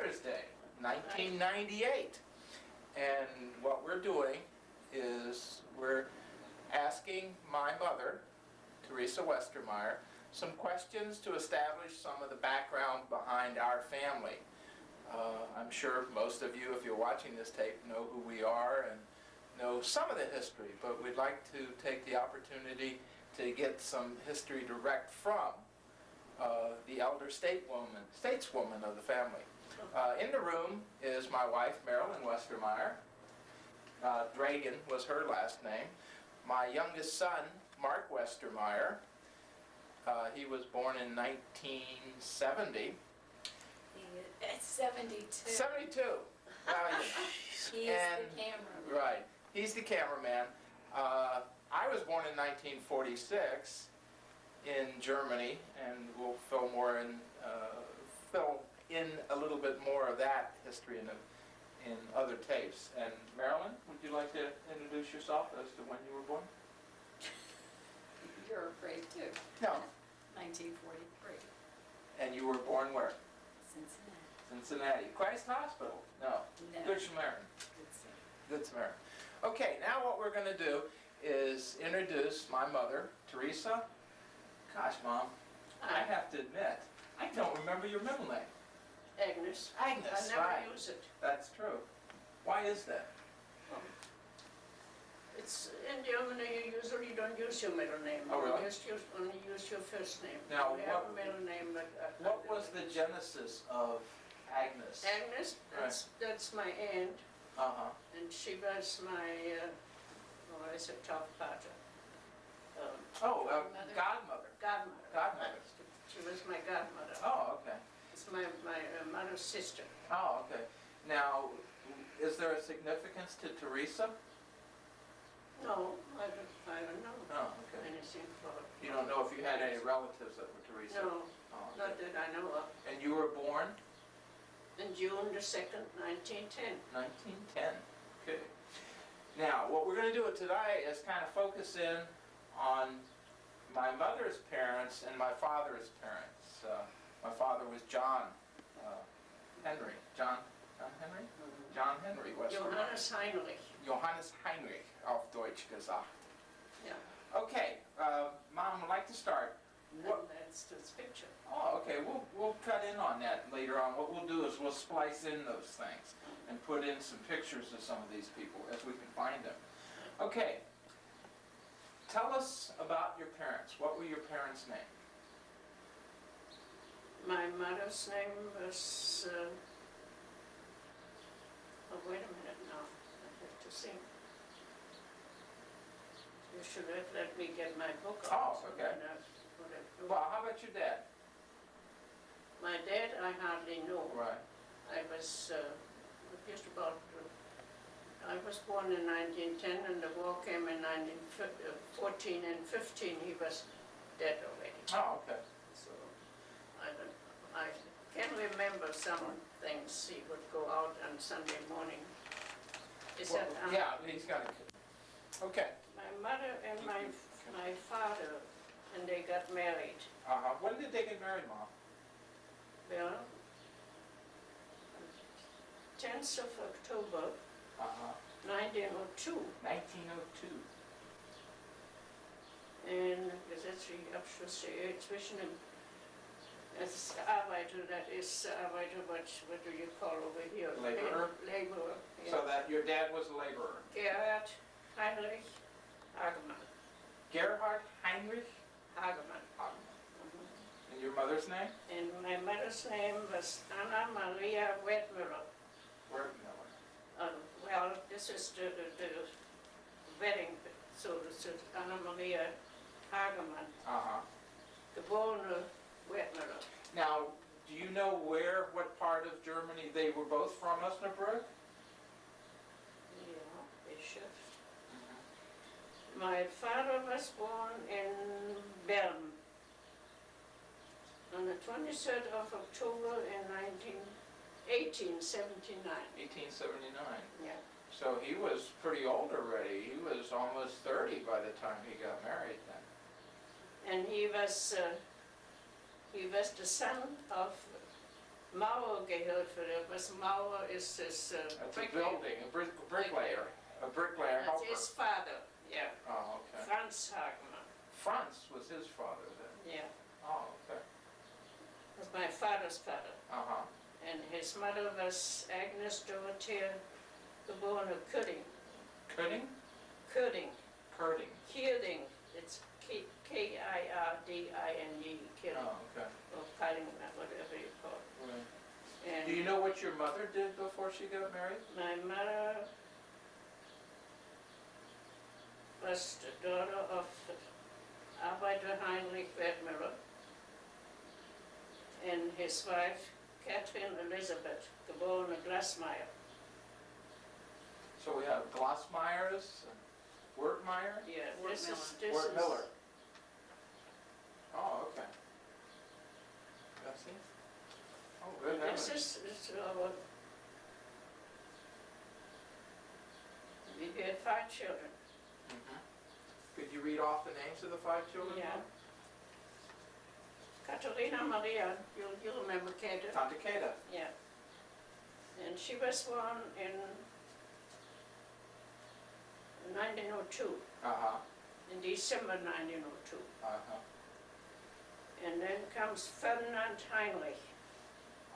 Mother's Day, 1998. And what we're doing is we're asking my mother, Teresa Westermeyer, some questions to establish some of the background behind our family. I'm sure most of you, if you're watching this tape, know who we are and know some of the history, but we'd like to take the opportunity to get some history direct from the elder stateswoman of the family. In the room is my wife, Marilyn Westermeyer. Dragon was her last name. My youngest son, Mark Westermeyer. He was born in 1970. It's 72. 72. He is the cameraman. Right. He's the cameraman. I was born in 1946 in Germany, and we'll fill in a little bit more of that history in other tapes. And Marilyn, would you like to introduce yourself as to when you were born? You're afraid too. No. 1943. And you were born where? Cincinnati. Cincinnati. Christ Hospital? No. No. Good Samaritan. Good Samaritan. Good Samaritan. Okay, now what we're going to do is introduce my mother, Teresa. Gosh, Mom, I have to admit, I don't remember your middle name. Agnes. Agnes, I never right. use it. That's true. Why is that? It's in Germany. You usually don't use your middle name. Oh, really? You only use your first name. Now, we have a middle name, but what was the genesis of Agnes? Agnes? That's my aunt, Uh-huh. and she was my what is it, top partner. Godmother. Godmother. Godmother. Godmother. She was my godmother. Oh, okay. It's my mother's sister. Oh, okay. Now, is there a significance to Teresa? No, I don't know Oh, okay. anything for her. You don't know if you had any relatives that were Teresa? No, Oh, okay. not that I know of. And you were born? In June the 2nd, 1910. 1910. Okay. Now, what we're going to do today is kind of focus in on my mother's parents and my father's parents. My father was John Henry. John Henry? John Henry Westermeyer. Johannes Heinrich. Johannes Heinrich, auf Deutsch gesagt. Yeah. Okay, Mom would like to start. And that's this picture. Oh, okay. We'll cut in on that later on. What we'll do is we'll splice in those things and put in some pictures of some of these people as we can find them. Okay. Tell us about your parents. What were your parents' names? My mother's name was. Oh, wait a minute now. I have to think. You should have let me get my book out. Oh, okay. Well, Well, how about your dad? my dad, I hardly know. Right. I was just about. I was born in 1910, and the war came in 1914 and 15. He was dead already. Oh, okay. So I can remember some things. He would go out on Sunday morning. Is that yeah, he's got a kid. Okay. my mother and my father, and they got married. When did they get married, Mom? Well, 10th of October, 1902. 1902. Und gesetzliche Abschlussehe zwischen dem Arbeiter, that is Arbeiter, what do you call over here? Laborer? Laborer, yeah. So that your dad was a laborer. Gerhard Heinrich Hagemann. Gerhard Heinrich Hagemann. Hagemann. And your mother's name? And my mother's name was Anna Maria Wertmüller. Wertmüller. Well, this is the wedding, so this is Anna Maria Hagemann, geborene Wertmüller. Now, do you know what part of Germany they were both from, Osnabrück? Yeah, they should. My father was born in Bern on the 23rd of October in 1879. 1879. Yeah. So he was pretty old already. He was almost 30 by the time he got married then. And he was the son of Mauer gehört für das. Was Mauer ist, ist That's a bricklayer. building, a bricklayer, a bricklayer That's helper. his father, yeah. Oh, okay. Franz Hagemann, Franz was his father then? yeah. Oh, okay. Was my father's father. Uh-huh. And his mother was Agnes Dorothea, geborene Kudding. Cutting? Kudding. Curding. Kierding. It's Kirding, Kirding. Oh, okay. Or Kidding, whatever you call it. Right. And Do you know what your mother did before she got married? my mother was the daughter of Arbeiter Heinrich Westermeyer and his wife Catherine Elisabeth, geborene Westermeyer. So we have Glassmeyers and Wertmeyer? Yeah, this is, Wertmiller. this Wertmiller. is, Oh, okay. That's it? Oh, good heavens. this is our, we had 5 children. Mhm. Could you read off the names of the 5 children? Yeah. Mom? Katharina Maria, you remember Kate? Tante Kata. Yeah. And she was born in 1902, Uh-huh. in December 1902. Uh-huh. And then comes Ferdinand Heinrich,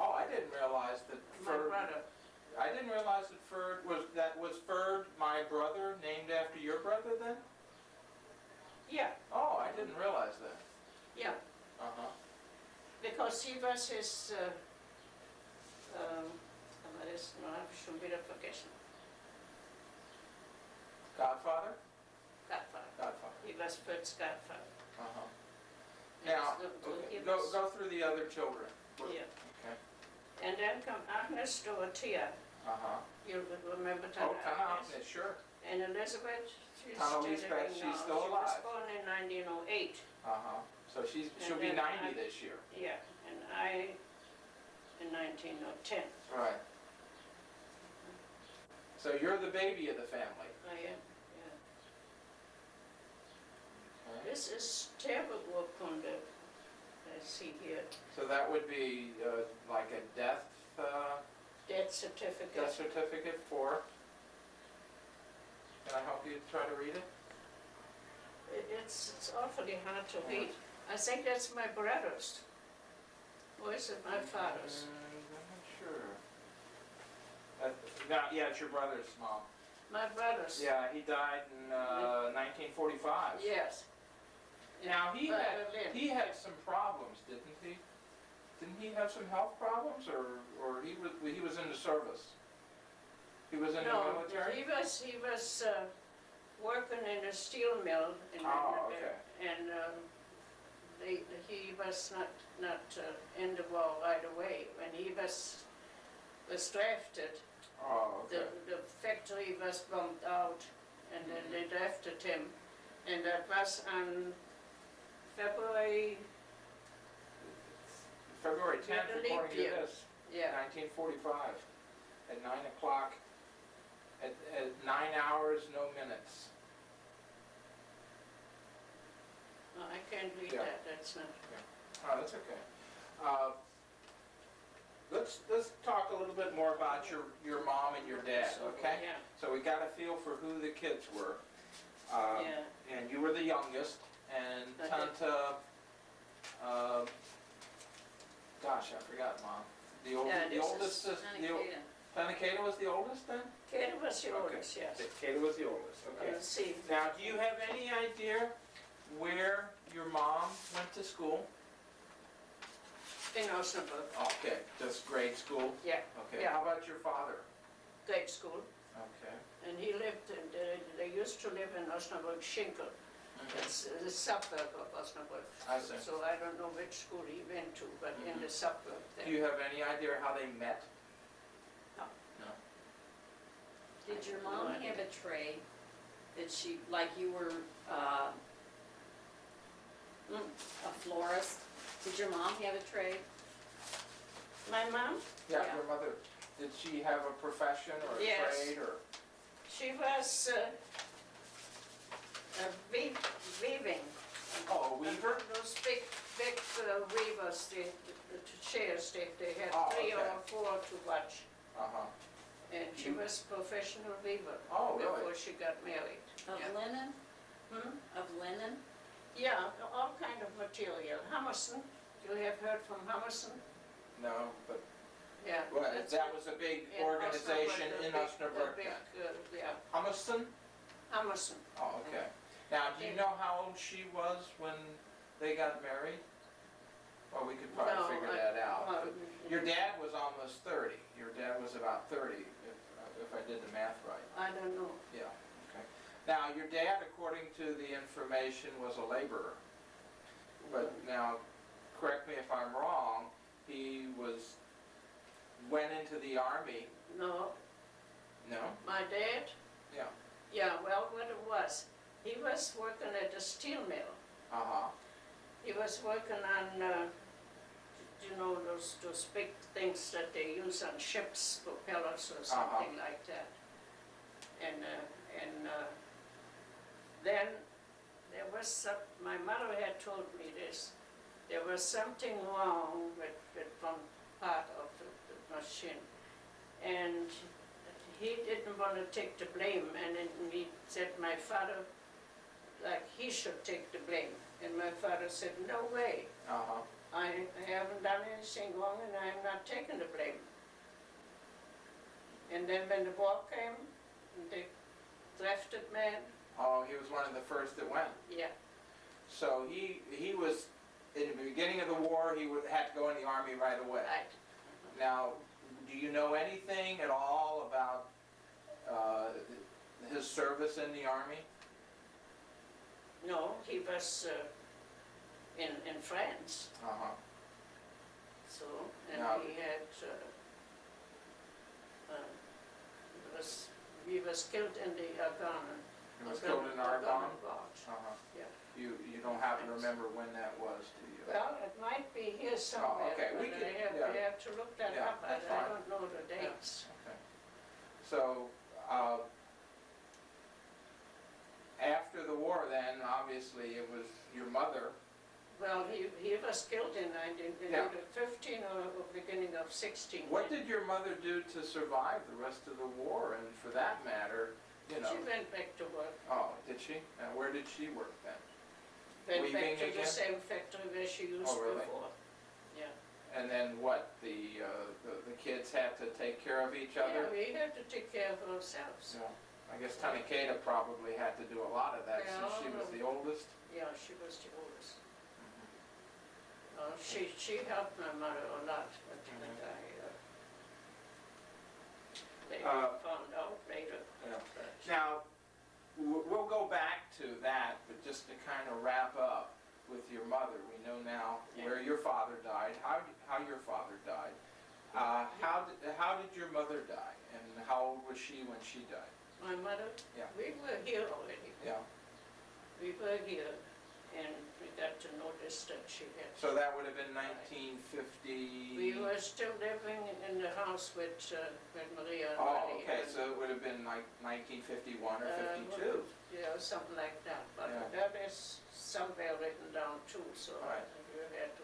Oh, I didn't realize that my Ferd, brother. I didn't realize that Ferd was Ferd, my brother, named after your brother then? Yeah, Oh, I didn't realize that. yeah, Uh-huh. because he was his, aber das habe ich schon wieder vergessen. Godfather? Godfather. Godfather. He was Ferd's godfather. Uh-huh. And Now, so he okay, go was- through the other children. Yeah. Okay. And then come Agnes Dorothea, Uh-huh. you remember Oh, Tante Tana Agnes? Agnes, sure. And Elizabeth, she's Tana still Lisbeth, living she's now. still She was alive. born in 1908, Uh-huh. So she'll And be then 90 I- this year. yeah, and I in 1910. Right. So you're the baby of the family. I am, yeah. Okay. This is Sterbeurkunde, I see here, So that would be like a death death death certificate. certificate for. Can I help you try to read it? It's awfully hard to read. I think that's my brother's. Or is it my father's? I'm not sure. Yeah, it's your brother's, Mom. My brother's. Yeah, he died in 1945. Yes. Now, Berlin. he had some problems, didn't he? Didn't he have some health problems, or he was in the service? He was in the No, military? he was working in a steel mill in Oh, okay. and he was not in the war right away. When he was drafted, Oh, okay. the factory was bombed out, and then they drafted him, and that was on February, February 10th, the leap according to year. this, yeah. 1945, at 9 o'clock, at 9 hours, no minutes. No, I can't read Yeah. that, that's not. Oh, that's okay. Let's talk a little bit more about your mom and your dad, So, okay? Yeah, So we got a feel for who the kids were. yeah. And you were the youngest, and Okay. Tanta, gosh, I forgot, Mom. The Yeah, this is oldest, Tanta Kata was the oldest then? Kate was the Okay. oldest, yes. Kata was the oldest, okay. Let's see. Now, do you have any idea where your mom went to school? In Osnabrück, Okay, just grade school? yeah, Okay, Yeah. how about your father? grade school. Okay. And he lived, they used to live in Osnabrück Schinkel. It's the suburb of Osnabrück. I see. So I don't know which school he went to, but in the suburb Do there. you have any idea how they met? Did your No mom idea. have a trade that she, like you were a florist? Did your mom have a trade? My mom, Yeah, Yeah. your mother, did she have a profession or a Yes. trade or? she was weaving. Oh, a weaver? Those big weavers, the chairs, they had Oh, 3 okay. or 4 to watch. Uh-huh. And she was a professional weaver. Oh, really? Before she got married. Of Yeah. linen? Hmm? Of linen? Yeah, all kind of material. Hammerson, you have heard from Hammerson? No, but, Yeah. well, that's that was a big in organization Osnabrück, in a Osnabrück. big, yeah, Hummerson? Hammerson. Oh, okay. Now, do you know how old she was when they got married? Well, we could No, probably figure that out. well, Your dad was almost 30. Your dad was about 30, if I did the math right. I don't know. Yeah, okay. Now, your dad, according to the information, was a laborer. But now, correct me if I'm wrong, he went into the army. No, No? my dad? Yeah. Yeah, well, what it was, he was working at a steel mill. Uh-huh. He was working on, you know, those big things that they use on ships, propellers or something like that. And then there was my mother had told me this, there was something wrong with one part of the machine. And he didn't want to take the blame, and then he said my father, like, he should take the blame. And my father said, no way, Uh-huh. I haven't done anything wrong and I'm not taking the blame. And then when the war came, the drafted man, Oh, he was one of the first that went. yeah, So he was, in the beginning of the war, he had to go in the army right away. right. Now, do you know anything at all about his service in the army? No, he was in France, Uh-huh. so, and Now- he had, he was killed in the Argonne. He was killed in Argonne? Gorge. Uh-huh. Yeah. You don't happen to remember when that was, do you? Well, it might be here somewhere, okay, but we could- I have to look that Yeah, up, I that's fine. don't know the dates. Okay. So, after the war then, obviously, it was your mother. Well, he was killed in Yeah. 1915 or beginning of 16. What did your mother do to survive the rest of the war, and for that matter, you know? She went back to work, Oh, did she? And where did she work then? went back Weaving to again? the same factory where she used Oh, really? before. Yeah. And then what, the kids had to take care of each Yeah, other? we had to take care of ourselves. Yeah. I guess Tanikeda probably had to do a lot of that since she was the oldest. Yeah, she was the oldest. She helped my mother a lot, but they found out later. Yeah. But- Now, we'll go back to that, but just to kind of wrap up with your mother, we know now Yeah. where your father died, how your father died. How did your mother die, and how old was she when she died? My mother, Yeah. we were here already. Yeah. We were here, and we got to notice that she had. So that would have been 1950. We were still living in the house with Maria and Oh, Marie, okay, and, so it would have been like 1951 or uh, 52. Yeah, something like that, but Yeah. that is somewhere written down too, so Right. you had to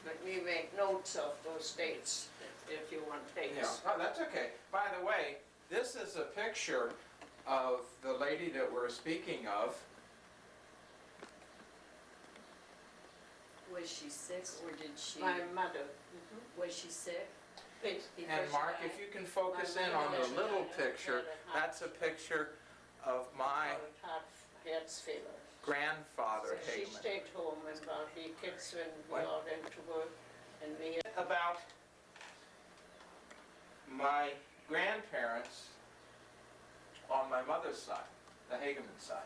let me make notes of those dates, if you want Yeah, dates. oh, that's okay. By the way, this is a picture of the lady that we're speaking of. Was she sick or did she, My mother. was she sick? Please. before And she Mark, died? if you can focus My in on mother the had little a- picture, had a heart- that's a picture of my Heart's failure. grandfather, So she Hageman. stayed home and about the kids when we What? all went to work, and we About my grandparents on my mother's side, the Hageman side.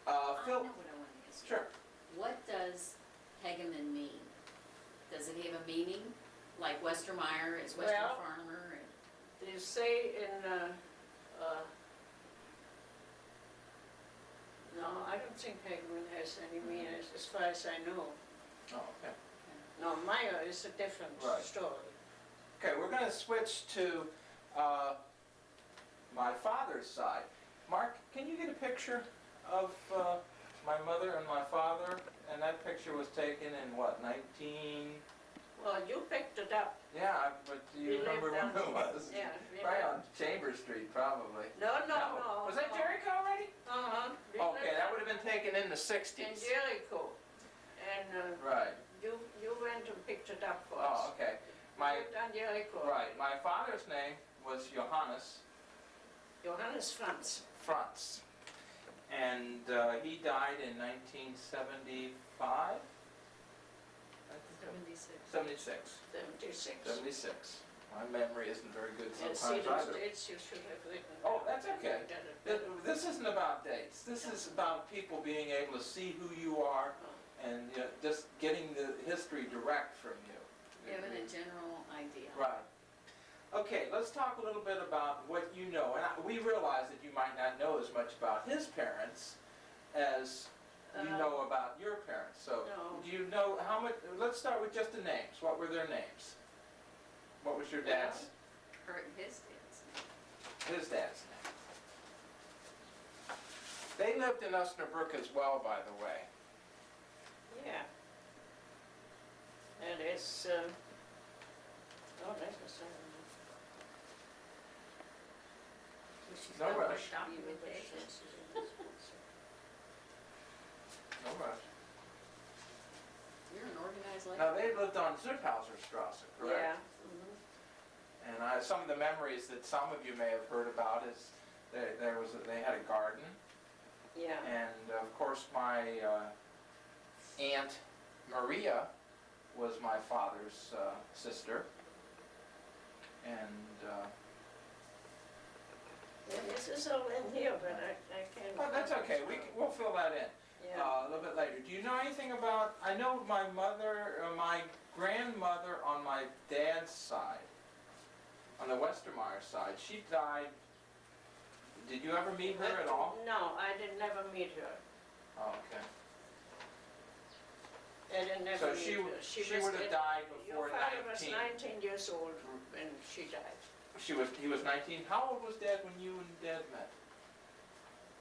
I know Phil, what I want to ask you. sure. What does Hageman mean? Does it have a meaning? Like Westermeyer is Western Well- farmer and, They say no, I don't think Hageman has any meaning as far as I know. Oh, okay. No, Meyer is a different Right. story. Okay, we're gonna switch to my father's side. Mark, can you get a picture of my mother and my father, and that picture was taken in what, 19? Well, you picked it up. Yeah, but do you We remember lived when down- it was? Yeah. we Right lived- on Chambers Street, probably. No. Was that Jericho already? Uh-huh. We Okay, lived that would have been taken in the in 60s. Jericho. And Right. you went and picked it up for us. Oh, okay. We My lived on Jericho. Right. My father's name was Johannes Johannes Franz. Franz, and he died in 1975. 76. 76. 76. 76. My memory isn't very good And sometimes see those either. dates you should have written. Oh, that's okay. Got it. This isn't about dates. This is about people being able to see who you are and just getting the history direct from you. Given a general idea. Right. Okay, let's talk a little bit about what you know. And we realize that you might not know as much about his parents as you know about your parents. So, No. do you know how much? Let's start with just the names. What were their names? What was your dad's? His dad's name. His dad's name. They lived in Osnabrück as well, by the way. Yeah. And it's, oh, that's a certain. She's No got more rush. documentation. No rush. You're an organized lady. Now, they lived on Zuthauserstrasse, correct? Yeah. And some of the memories that some of you may have heard about is they had a garden, Yeah. and of course my aunt Maria was my father's sister, and Yeah, this is all in here, but I can't. well, that's okay. We'll fill that in Yeah. a little bit later. Do you know anything about? I know my mother, my grandmother on my dad's side, on the Westermeyer side. She died. Did you ever meet her at all? No, I did never meet her. Oh, okay. I did never So meet she her. she would have died before Your father was 19. 19 years old when she died. He was 19. How old was Dad when you and Dad met?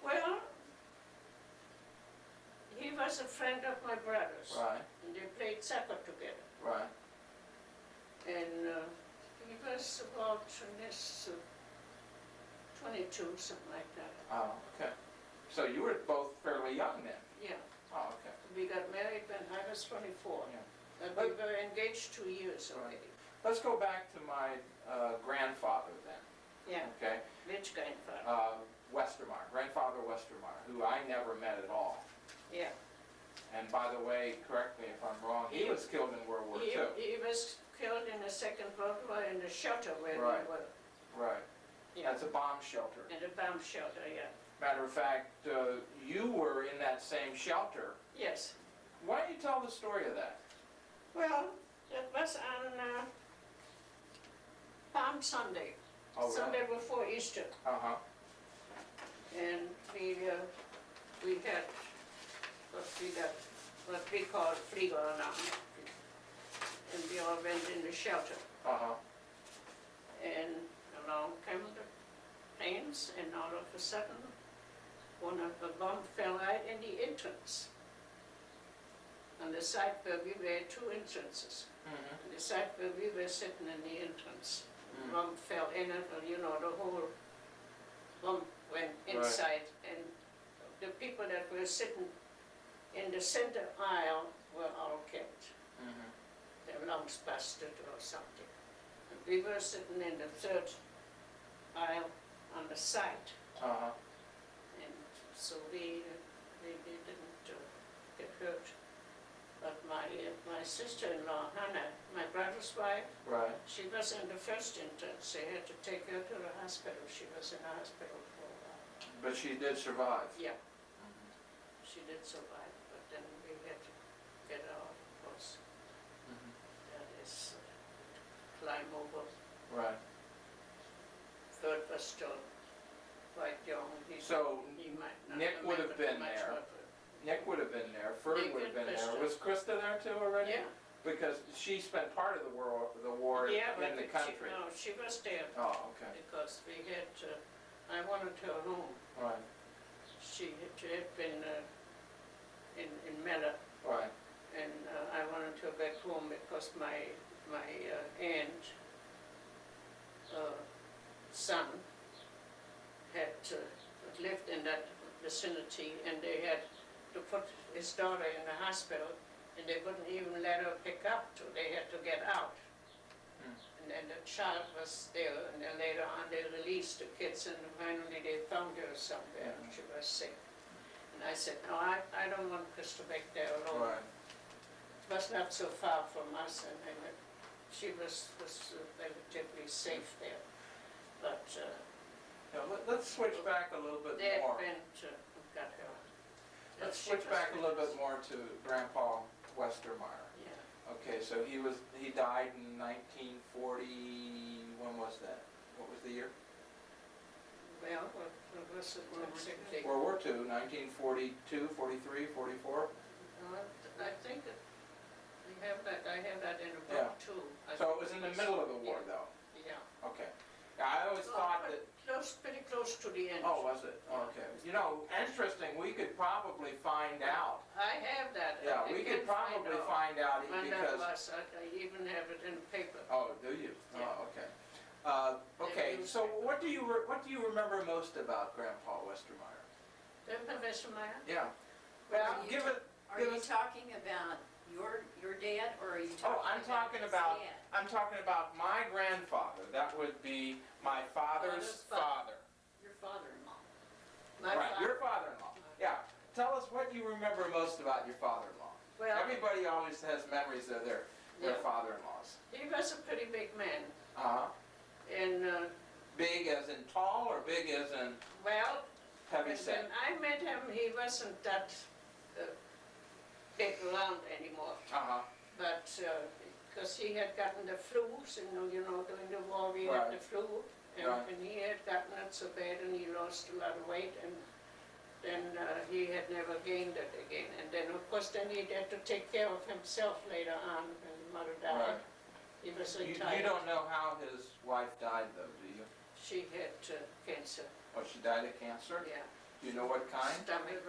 Well, he was a friend of my brother's. Right, And they played soccer together. right. And he was about in his 22, something like that. Oh, okay. So you were both fairly young then? Yeah. Oh, okay. We got married when I was 24. Yeah. And we were engaged 2 years already. Let's go back to my grandfather then, Yeah. okay? Which grandfather? Westermeyer, grandfather Westermeyer, who I never met at all. Yeah. And by the way, correct me if I'm wrong, he was killed in World War II. He was killed in the Second World War in the shelter where Right. we were. Right. Yeah. That's a bomb shelter. In the bomb shelter, yeah. Matter of fact, you were in that same shelter. Yes. Why don't you tell the story of that? Well, it was on Palm Sunday, Oh, really? Sunday before Easter. Uh-huh. And we had what we call Fliegeralarm. And we all went in the shelter. Uh-huh. And along came the planes, and all of a sudden, one of the bomb fell right in the entrance. On the side where we were, 2 entrances. Mm-hmm. On the side where we were sitting in the entrance. Mm. Bomb fell in it, and the whole bomb went inside. And the people that were sitting in the center aisle were all killed. Mm-hmm. Their lungs busted or something. And we were sitting in the 3rd aisle on the side. Uh-huh. And so we didn't get hurt. But my sister-in-law, Hannah, my brother's wife, Right. she was in the first entrance. They had to take her to the hospital. She was in the hospital for a while. But she did survive. Yeah, Mhm. she did survive, but then we had to get her out, of course. Mhm. That is, climb over. Right. Third was still quite young. So, He might not Nick would have remember been much there. of it. Nick would have been there, Ferg Nick would have and been there. Krista. Was Krista there too already? Yeah. Because she spent part of the war Yeah, but in the she- country. No, she was there Oh, okay. because we had, I wanted her home. Right. she had been in Mella, Right. and I wanted her back home because my aunt, son, had lived in that vicinity, and they had to put his daughter in the hospital, and they wouldn't even let her pick up till they had to get out. And then the child was still, and then later on they released the kids, and finally they found her somewhere, and she was sick. And I said, no, I don't want Krista back there alone. Right. It was not so far from us, and she was relatively safe there. But Now, let's switch back a little bit they more. went got her. Let's She switch was back a little really- bit more to Grandpa Westermeyer. Yeah. Okay, so he died in 1940, when was that? What was the year? Well, what was it? Exactly. World War II, 1942, 43, 44? I think I have that in a Yeah. book too. I So it was think in the it's- middle of the war though? Yeah. Okay. Yeah, I always thought that, Pretty close to the end. oh, was it? Okay. You know, interesting, we could probably find out. I have that. Yeah, I we can could probably find out when that because, was. I even have it in paper. oh, do you? Yeah. Oh, okay. Okay, so what do you remember most about Grandpa Westermeyer? Remember Westermeyer? Yeah. Well, you Give it, Are give you us, talking about your dad, or are you oh, talking I'm about talking his about, dad? I'm talking about my grandfather. That would be my father's Father's father. father. Your father-in-law. my Right, father. your father-in-law. Yeah. Tell us what you remember most about your father-in-law. Well, Everybody always has memories of their yeah. father-in-laws. He was a pretty big man, Uh-huh. and Big as in tall or big as in well, heavy when set? I met him, he wasn't that big around anymore. Uh-huh. But because he had gotten the flus, during the war we Right. had the flu, and, Right. and he had gotten it so bad, and he lost a lot of weight, and then he had never gained it again. And then of course then he had to take care of himself later on when his mother died. Right. He was You retired. don't know how his wife died though, do you? She had cancer. Oh, she died of cancer? Yeah. Do you know what kind? Stomach,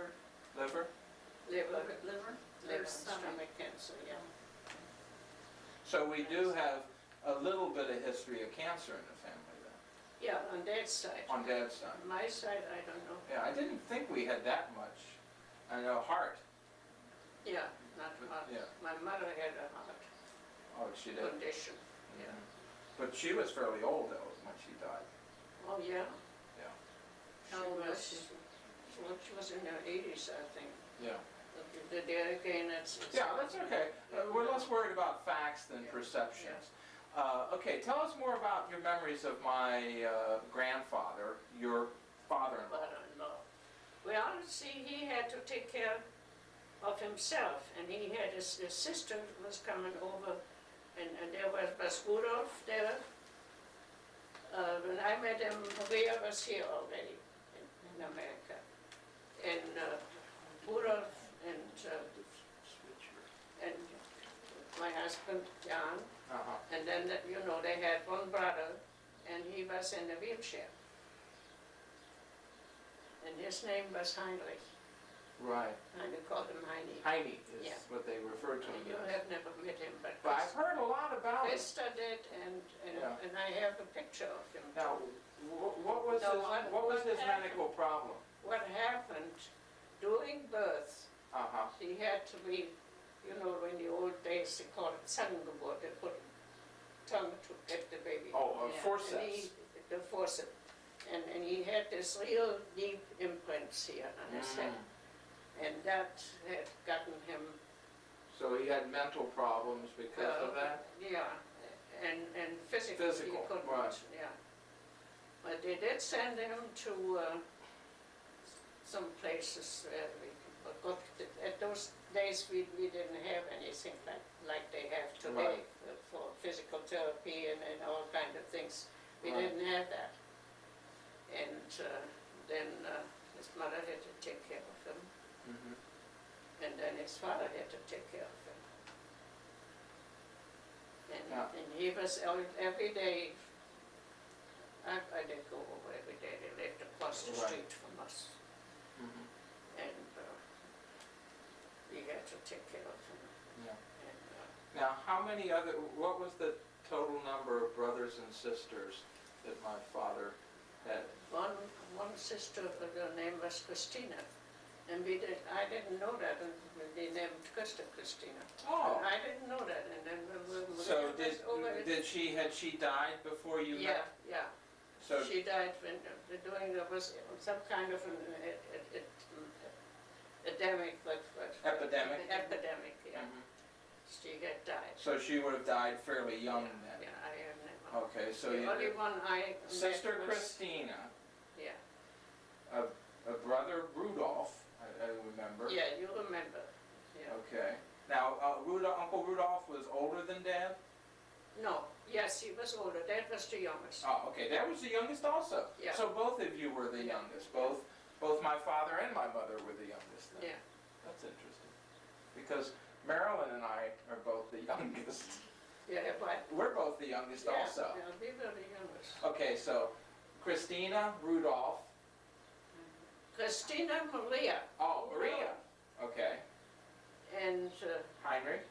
Liver? liver, Liver, stomach cancer. Yeah. So we do have a little bit of history of cancer in the family then, Yeah, on that side. on Dad's side. On my side, I don't know. Yeah, I didn't think we had that much. I know heart. Yeah, not heart. Yeah. My mother had a heart Oh, she did. condition. Yeah. But she was fairly old though when she died. Oh, yeah? Yeah. How old was she? Well, she was in her 80s, I think. Yeah. There again, it's Yeah, that's okay. We're less worried about facts than Yeah. perceptions. Okay, tell us more about your memories of my grandfather, your father-in-law. father-in-law. Well, see, he had to take care of himself, and he had his sister was coming over, and there was Rudolph there. When I met him, Maria was here already in America. And Rudolph and my husband, John, Uh-huh. and then, they had one brother, and he was in a wheelchair. And his name was Heinrich. Right. I called him Heine. Heine is Yeah. what they refer to him You as. have never met him, but But I've heard a lot about him. Krista did, and Yeah. and I have a picture of him. Now, what was No, what was what his happened? medical problem? What happened during birth, Uh-huh. he had to be, in the old days they called it Zangengeburt, they put tongue to get the baby. Oh, Yeah. forceps. The forceps. And he had this real deep imprints here on his head. And that had gotten him, So he had mental problems because of that? yeah, and physically Physical, he couldn't, right. yeah. But they did send him to some places, but at those days we didn't have anything like they have today Right. for physical therapy and all kind of things. We Right. didn't have that. And then his mother had to take care of him, Mhm. and then his father had to take care of him. Yeah. And he was every day, I did go over every day, they lived across the Right. street from us. Mhm. and we had to take care of him. Yeah. And, Now, what was the total number of brothers and sisters that my father had? one sister, her name was Christina, and I didn't know that, and they named Christina. Oh. And I didn't know that, and then So had she died before you Yeah, met? yeah. So, She died when there was some kind of an epidemic, Epidemic? Epidemic, yeah. Mhm. She had died. So she would have died fairly young Yeah, then? yeah, I have never. Okay, so The you, only one I met Sister was- Christina, Yeah, a brother Rudolph, I remember. yeah, you remember, yeah. Okay. Now, Uncle Rudolph was older than Dad? No, yes, he was older, that was the youngest. Oh, okay, Dad was the youngest also? Yeah. So both of you were the Yeah. youngest, both my father and my mother were the youngest then? Yeah, That's interesting. Because Marilyn and I are both the youngest. yeah, but. We're both the youngest Yeah, also. yeah, we were the youngest. Okay, so Christina, Rudolph, Christina Maria. oh, Maria, okay. And, Heinrich?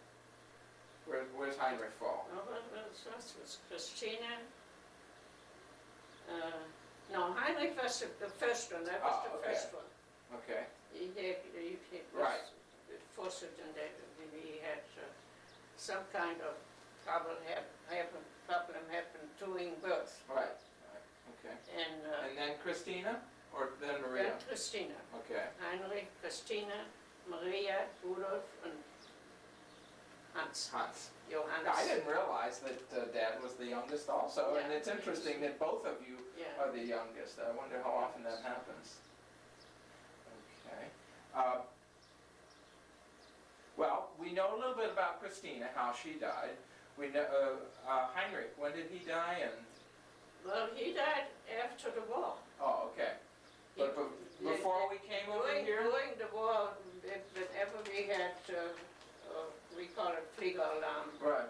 Where's Heinrich fall? what was Christina? No, Heinrich was the first one, that was Oh, the okay. first one. Okay, He was Right. forced in that he had some kind of problem happened during birth. right, okay. And And then Christina, or then Maria? then Christina, Okay, Heinrich, Christina, Maria, Rudolf, and Hans, Hans. Johannes. I didn't realize that Dad was the youngest also, and Yeah. it's interesting that both of you Yeah. are the youngest. I wonder how often that happens. Okay. Well, we know a little bit about Christina, how she died. We know, Heinrich, when did he die? And Well, he died after the war. oh, okay. But before we came over here? During the war, whenever we had, we call it Fliegeralarm, Right.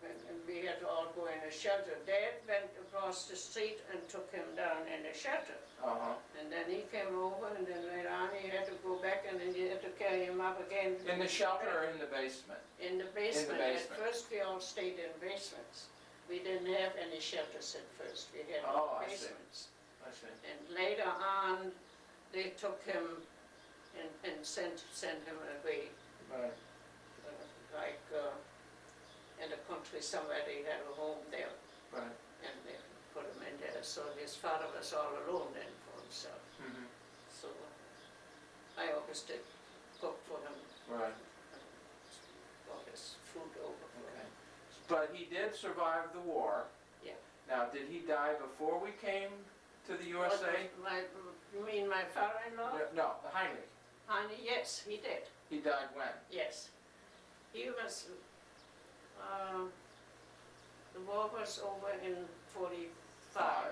and we had to all go in a shelter. Dad went across the street and took him down in a shelter. Uh-huh. And then he came over, and then later on he had to go back, and then you had to carry him up again. In the shelter or in the basement? In the basement. basement. At first we all stayed in basements. We didn't have any shelters at first. We had Oh, I see. basements. I see. And later on, they took him and sent him away, Right. like in the country somewhere. They had a home there, Right. and they put him in there. So his father was all alone then for himself. Mhm. So I always did cook for him, Right. all his food over for Okay. him. But he did survive the war. Yeah. Now, did he die before we came to the USA? You mean my father-in-law? No, Heinrich. Honey, yes, he did. He died when? Yes. He was, the war was over in 45.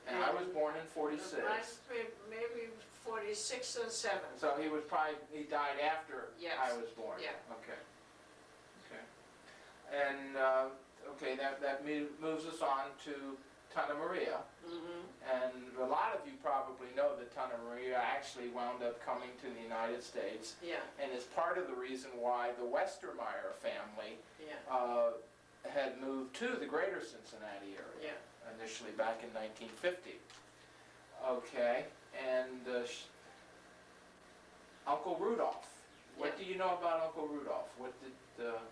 And I was born in 46. Maybe 46 or 7. So he died after Yes. I was born? Yeah. Okay. Okay. And, okay, that moves us on to Tana Maria. Mm-hmm. And a lot of you probably know that Tana Maria actually wound up coming to the United States Yeah, and is part of the reason why the Westermeyer family yeah, had moved to the greater Cincinnati area yeah. initially back in 1950. Okay, and Uncle Rudolph. What do you know about Uncle Rudolph? What did,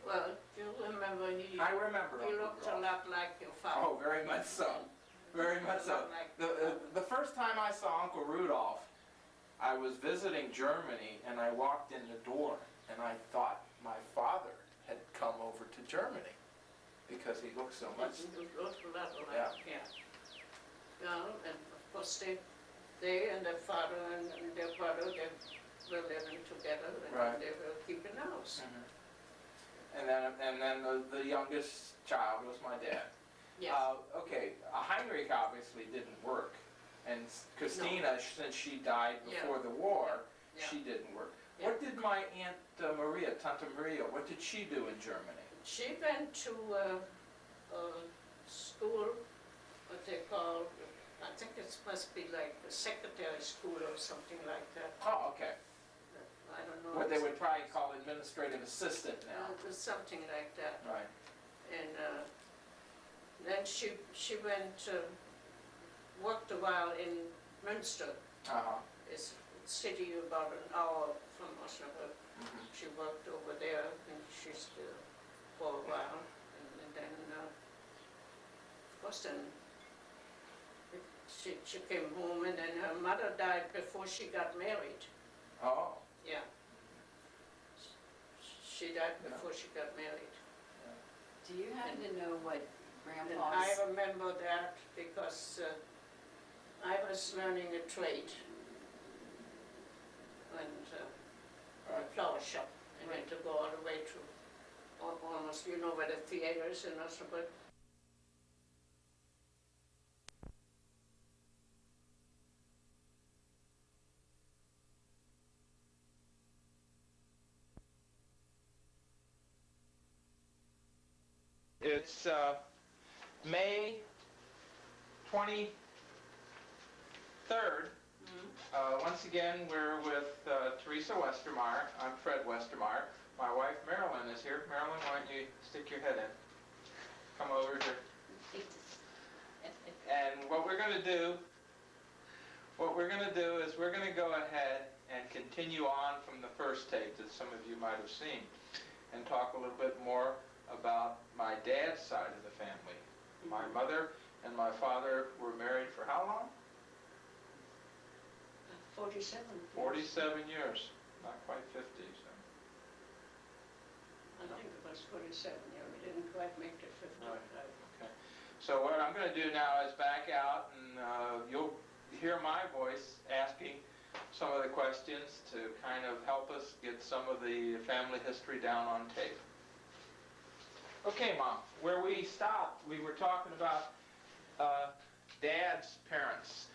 Well, you remember I remember he Uncle looked a Rudolph. lot like your father. Oh, very much so. Very much A so. lot like your father. The first time I saw Uncle Rudolph, I was visiting Germany and I walked in the door and I thought my father had come over to Germany because he looked so much. He looked a lot like, Yeah. yeah. Yeah, and of course they and their father and their brother, they were living together Right. and they were keeping house. And then the youngest child was my dad. Yes, Okay, Heinrich obviously didn't work, and Christina, since she died before the war, yeah. she didn't work. Yeah. What did my Aunt Maria, Tante Maria, what did she do in Germany? She went to a school, what they call I think it must be like a secretary school or something like that. Oh, okay. I don't know. What they would probably call administrative assistant now. It was something like that. Right. And then she went, worked a while in Münster. Uh-huh. It's a city about an hour from Osnabrück. Mhm. She worked over there, and she still for a while, and then, of course, then she came home, and then her mother died before she got married. Oh. Yeah. She died before she got married. Do you happen to know what And Grandpa's? I remember that because I was learning a trade, and a flower shop, and had to go all the way to almost, you know where the theater is in Osnabrück? It's May 23rd. Once again, we're with Teresa Westermeyer. I'm Fred Westermeyer. My wife Marilyn is here. Marilyn, why don't you stick your head in? Come over here. And what we're going to do is we're going to go ahead and continue on from the first tape that some of you might have seen and talk a little bit more about my dad's side of the family. My mother and my father were married for how long? 47. 47 years. Not quite 50. So. I think it was 47, yeah, we didn't quite make it 55. Okay. So what I'm going to do now is back out, and you'll hear my voice asking some of the questions to kind of help us get some of the family history down on tape. Okay, Mom, where we stopped, we were talking about Dad's parents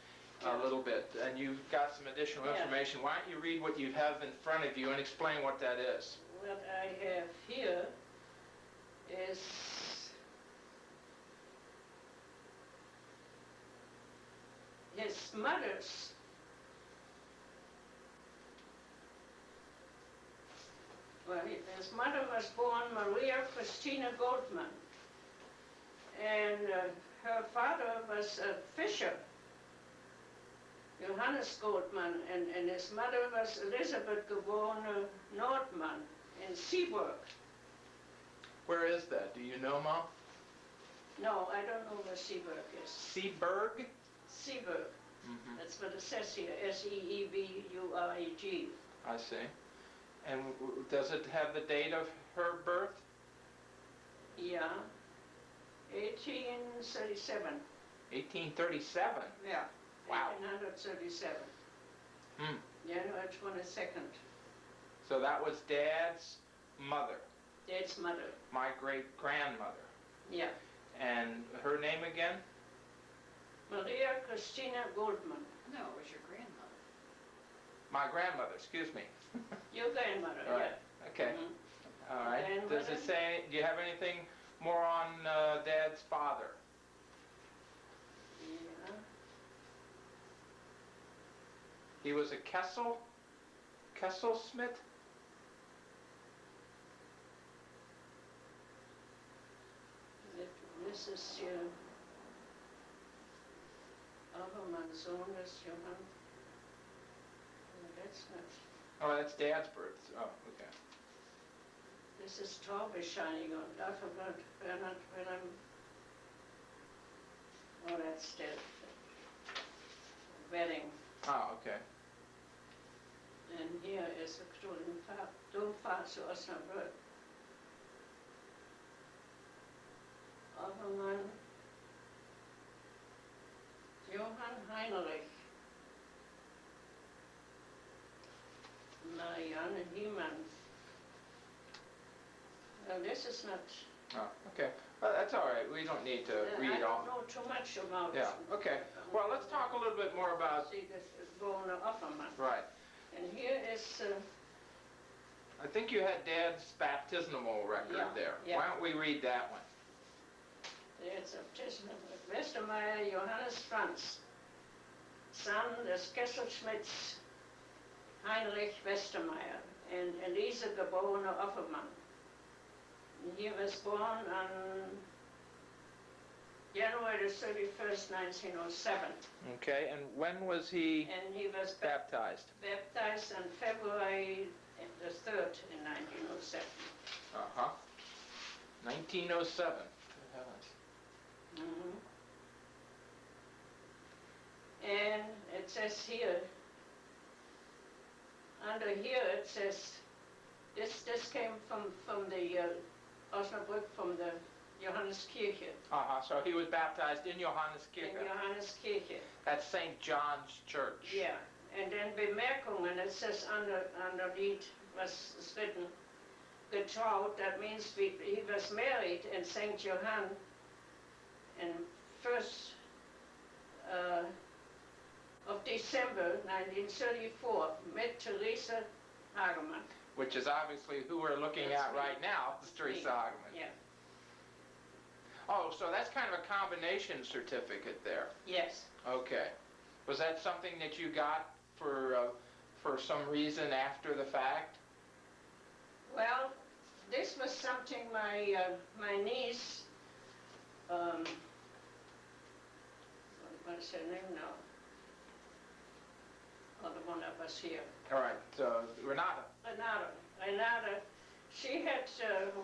a little bit, and you've got some additional information. Why don't you read what you have in front of you and explain what that is? What I have here is his mother's his mother was born Maria Christina Goldman, and her father was a fisher, Johannes Goldman, and his mother was Elisabeth geborene Nordmann in Seaburg. Where is that? Do you know, Mom? No, I don't know where Seaburg is. Seaburg? Seaburg. Mm-hmm. That's what it says here, S-E-E-B-U-R-E-G. I see. And does it have the date of her birth? Yeah, 1837. 1837? Yeah. Wow. 1837. Hmm. January 22nd. So that was Dad's mother, Dad's mother. my great-grandmother. Yeah. And her name again? Maria Christina Goldman. No, it was your grandmother. My grandmother, excuse me. Your grandmother, All right. yeah. Okay. Mhm. All right. Does it Grandmother? say, do you have anything more on Dad's father? Yeah. He was a Kesselsmith? This is your Abermann's Sohn is Johann. No, that's not. Oh, that's Dad's birth. Oh, okay. This is Taube shining on. I forgot when I'm. Oh, that's the wedding. Oh, okay. And here is a Domfahrt zu Osnabrück. Abermann, Johann Heinrich, Marianne Hiemann. Well, this is not. Oh, okay. Well, that's all right. We don't need to read I all. don't know too much about. Yeah, okay. Well, let's talk a little bit more about. See, this is Born Offerman. Right. And here is. I think you had Dad's baptismal record Yeah, there. yeah. Why don't we read that one? It's a Westermeyer Johannes Franz. son des Kesselschmidts Heinrich Westermeyer and Elise geborene Offermann. He was born on January 31st, 1907. Okay, and when was he And he was baptized? baptized on February the 3rd in 1907. Uh-huh. 1907. Good heavens. Mhm. And it says here, under here it says, this came from the Osnabrück, from the Johanneskirche, Uh-huh, so he was baptized in in Johanneskirche. Johanneskirche. That's St. John's Church. Yeah, and then Bemerkungen, it says underneath was written, getraut, that means he was married in St. Johann in 1st of December 1934, met Teresa Hagemann. Which is obviously who we're looking That's at me. right now, is Teresa Hagemann. Yeah, Oh, so that's kind of a combination certificate there. yes. Okay. Was that something that you got for some reason after the fact? Well, this was something my niece, what's her name now? Oh, the one that was here. All right, Renata. Renata, she had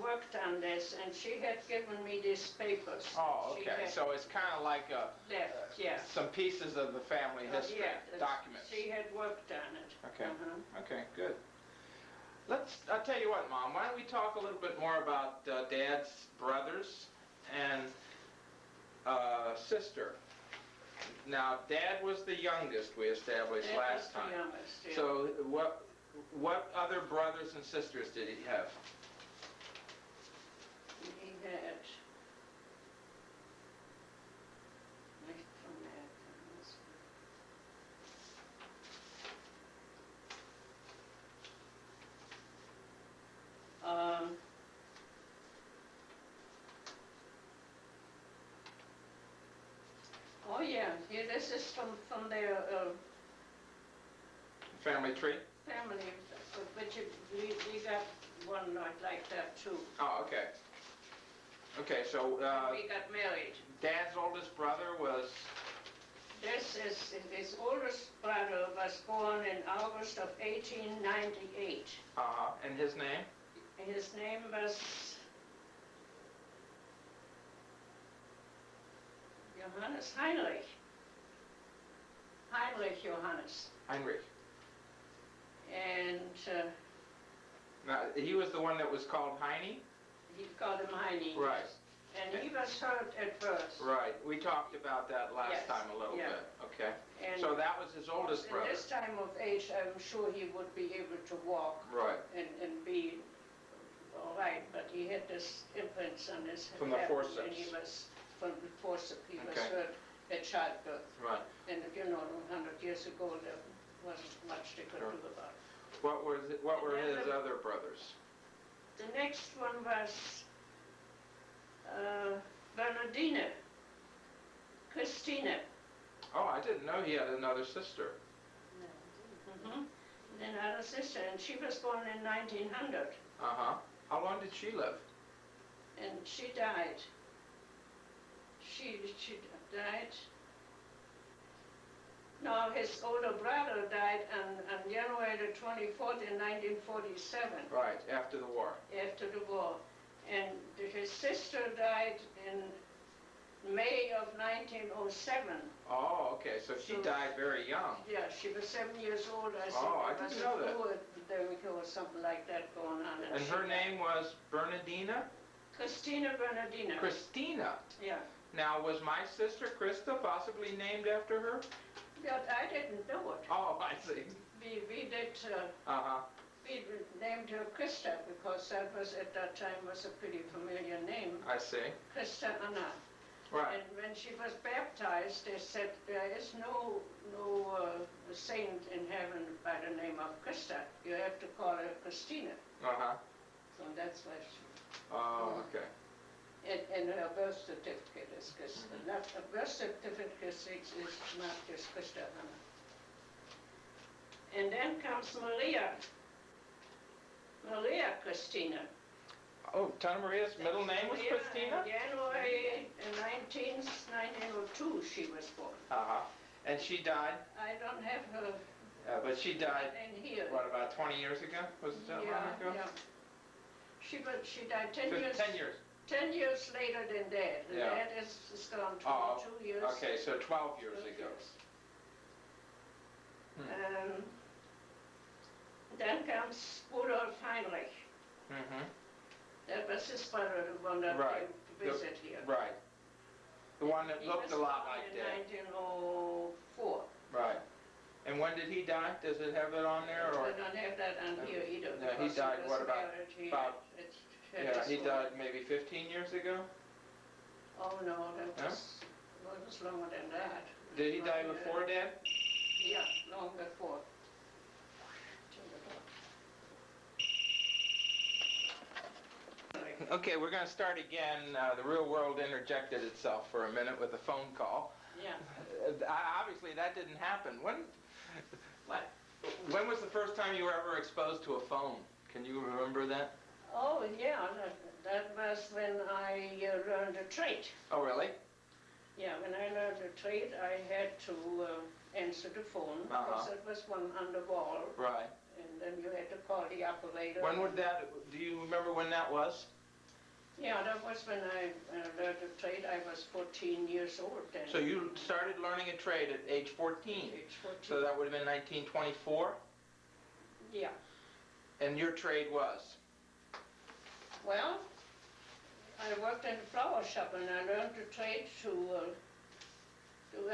worked on this, and she had given me these papers. Oh, She okay. had So it's kind of like left, yeah. some pieces of the family history, Yeah, documents. she had worked on it. Okay. Uh-huh. Okay, good. I'll tell you what, Mom, why don't we talk a little bit more about Dad's brothers and sister. Now, Dad was the youngest, we established That was last the time. youngest, yeah. So what other brothers and sisters did he have? He had, nicht von der oh yeah, here this is from their Family tree? family, but we got one like that too. Oh, okay. Okay, so We got married. Dad's oldest brother was... This is, his oldest brother was born in August of 1898. And his name? His name was Johannes Heinrich. Heinrich Johannes. Heinrich. And Now, he was the one that was called Heine? he called him Heine. Right. And he was hurt at birth. Right. We talked about that last Yes, time a little yeah. bit. Okay. And So that was his oldest in brother. this time of age, I'm sure he would be able to walk Right. and be all right, but he had this implants on his head. From the And forceps. he was, from the forceps, he was Okay. hurt at childbirth. Right. And you know, 100 years ago, there wasn't much they could Sure. do about it. What were And then his other brothers? The next one was Bernardine, Christine. Oh, I didn't know he had another sister. Mm-hmm. Then I had a sister, and she was born in 1900, Uh-huh. How long did she live? and she died. She died. No, his older brother died on January the 24th in 1947, Right, after the war. after the war. And his sister died in May of 1907. Oh, okay, so she So- died very young. Yeah, she was 7 years old, I think. Oh, I There was didn't know a that. flu epidemic or something like that going on. And she her died. name was Bernardina? Christina Bernardina. Christina. Yeah. Now, was my sister Krista possibly named after her? But I didn't know it. Oh, I see. We did, Uh-huh. we named her Krista because that was, at that time, was a pretty familiar name. I see. Krista Anna. Right. And when she was baptized, they said there is no saint in heaven by the name of Krista. You have to call her Christina. Uh-huh. So that's why she, Oh, okay. And her birth certificate is Christa. Not, a birth certificate is not just Christa Hanna. And then comes Maria Christina. Oh, Tana Maria's middle name was Maria, Christina? in January 1902 she was born. Uh-huh. And she died? I don't have her But she died, in here. what, about 20 years ago? Was it that long ago? Yeah. She died 10 years. 10 years. 10 years later than Dad. And Yeah. Dad is gone 22 Oh, years. okay, so 12 years 12 ago. years. Then comes Rudolf Heinrich. Mm-hmm. That was his brother, the one that Right. came to visit here. Right. The one that He looked was a lot born like in Dad. 1904. Right. And when did he die? Does it have it on there? Or? I don't have that on here either. No, he because died, was what, about- married. He about- had Yeah, his he own- died maybe 15 years ago? Oh, no, that No? was longer than that. Did he die Not, before Dad? Yeah, long before. Okay, we're going to start again. The real world interjected itself for a minute with a phone call. Yeah. Obviously, that didn't happen. What? When was the first time you were ever exposed to a phone? Can you remember that? Oh, yeah, that was when I learned a trade. Oh, really? Yeah, when I learned a trade, I had to answer the phone, because it was one on the wall, Right. and then you had to call the operator. When would that, do you remember when that was? Yeah, that was when I learned a trade. I was 14 years old then. So you started learning a trade at age 14. Age 14. So that would have been 1924? Yeah. And your trade was? Well, I worked in a flower shop, and I learned the trade to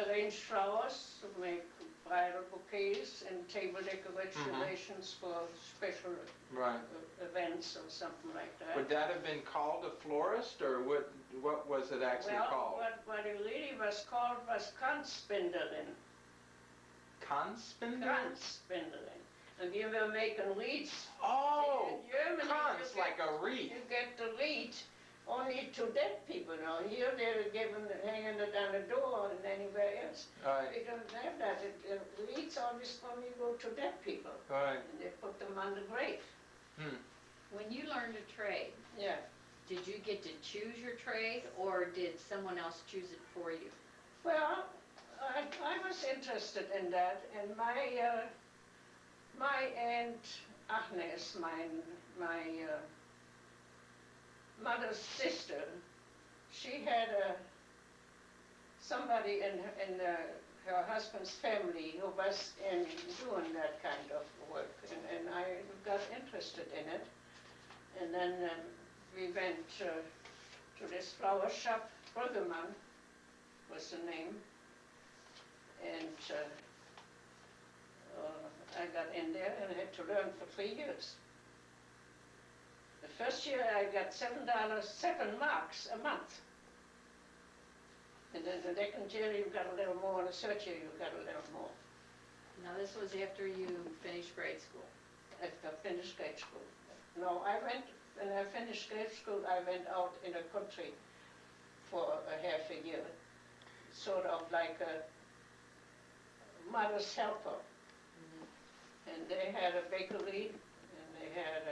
arrange flowers, to make bridal bouquets and table decorations for special Right. events or something like that. Would that have been called a florist, or what was it actually called? Well, what it really was called was Kranzbinderin. Kanzbinder? Kranzbinderin. And we were making wreaths. Oh! In Germany, Kranz, you like a wreath. You get the wreath only to dead people now. Here they're hanging it on the door and anywhere else. Right, They don't have that. Wreaths always only go to dead people. right. And they put them on the grave. When you learned a trade, Yeah. did you get to choose your trade, or did someone else choose it for you? Well, I was interested in that, and my aunt Agnes, my mother's sister, she had somebody in her husband's family who was doing that kind of work, and I got interested in it. And then we went to this flower shop, Bruggemann was the name, and I got in there and had to learn for 3 years. The first year I got $7, 7 marks a month. And then the second year you got a little more, and the third year you got a little more. Now, this was after you finished grade school. After I finished grade school. No, when I finished grade school, I went out in the country for a half a year, sort of like a mother's helper. And they had a bakery, and they had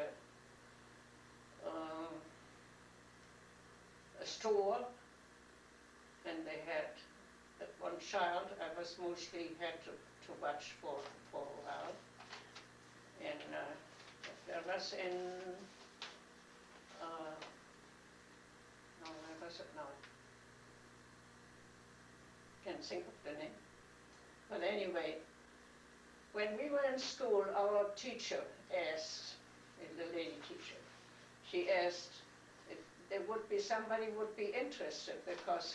a store, and they had one child I was mostly had to watch for a while. And that was in, no, where was it now? Can't think of the name. But anyway, when we were in school, our teacher asked, the lady teacher, she asked if there would be somebody would be interested, because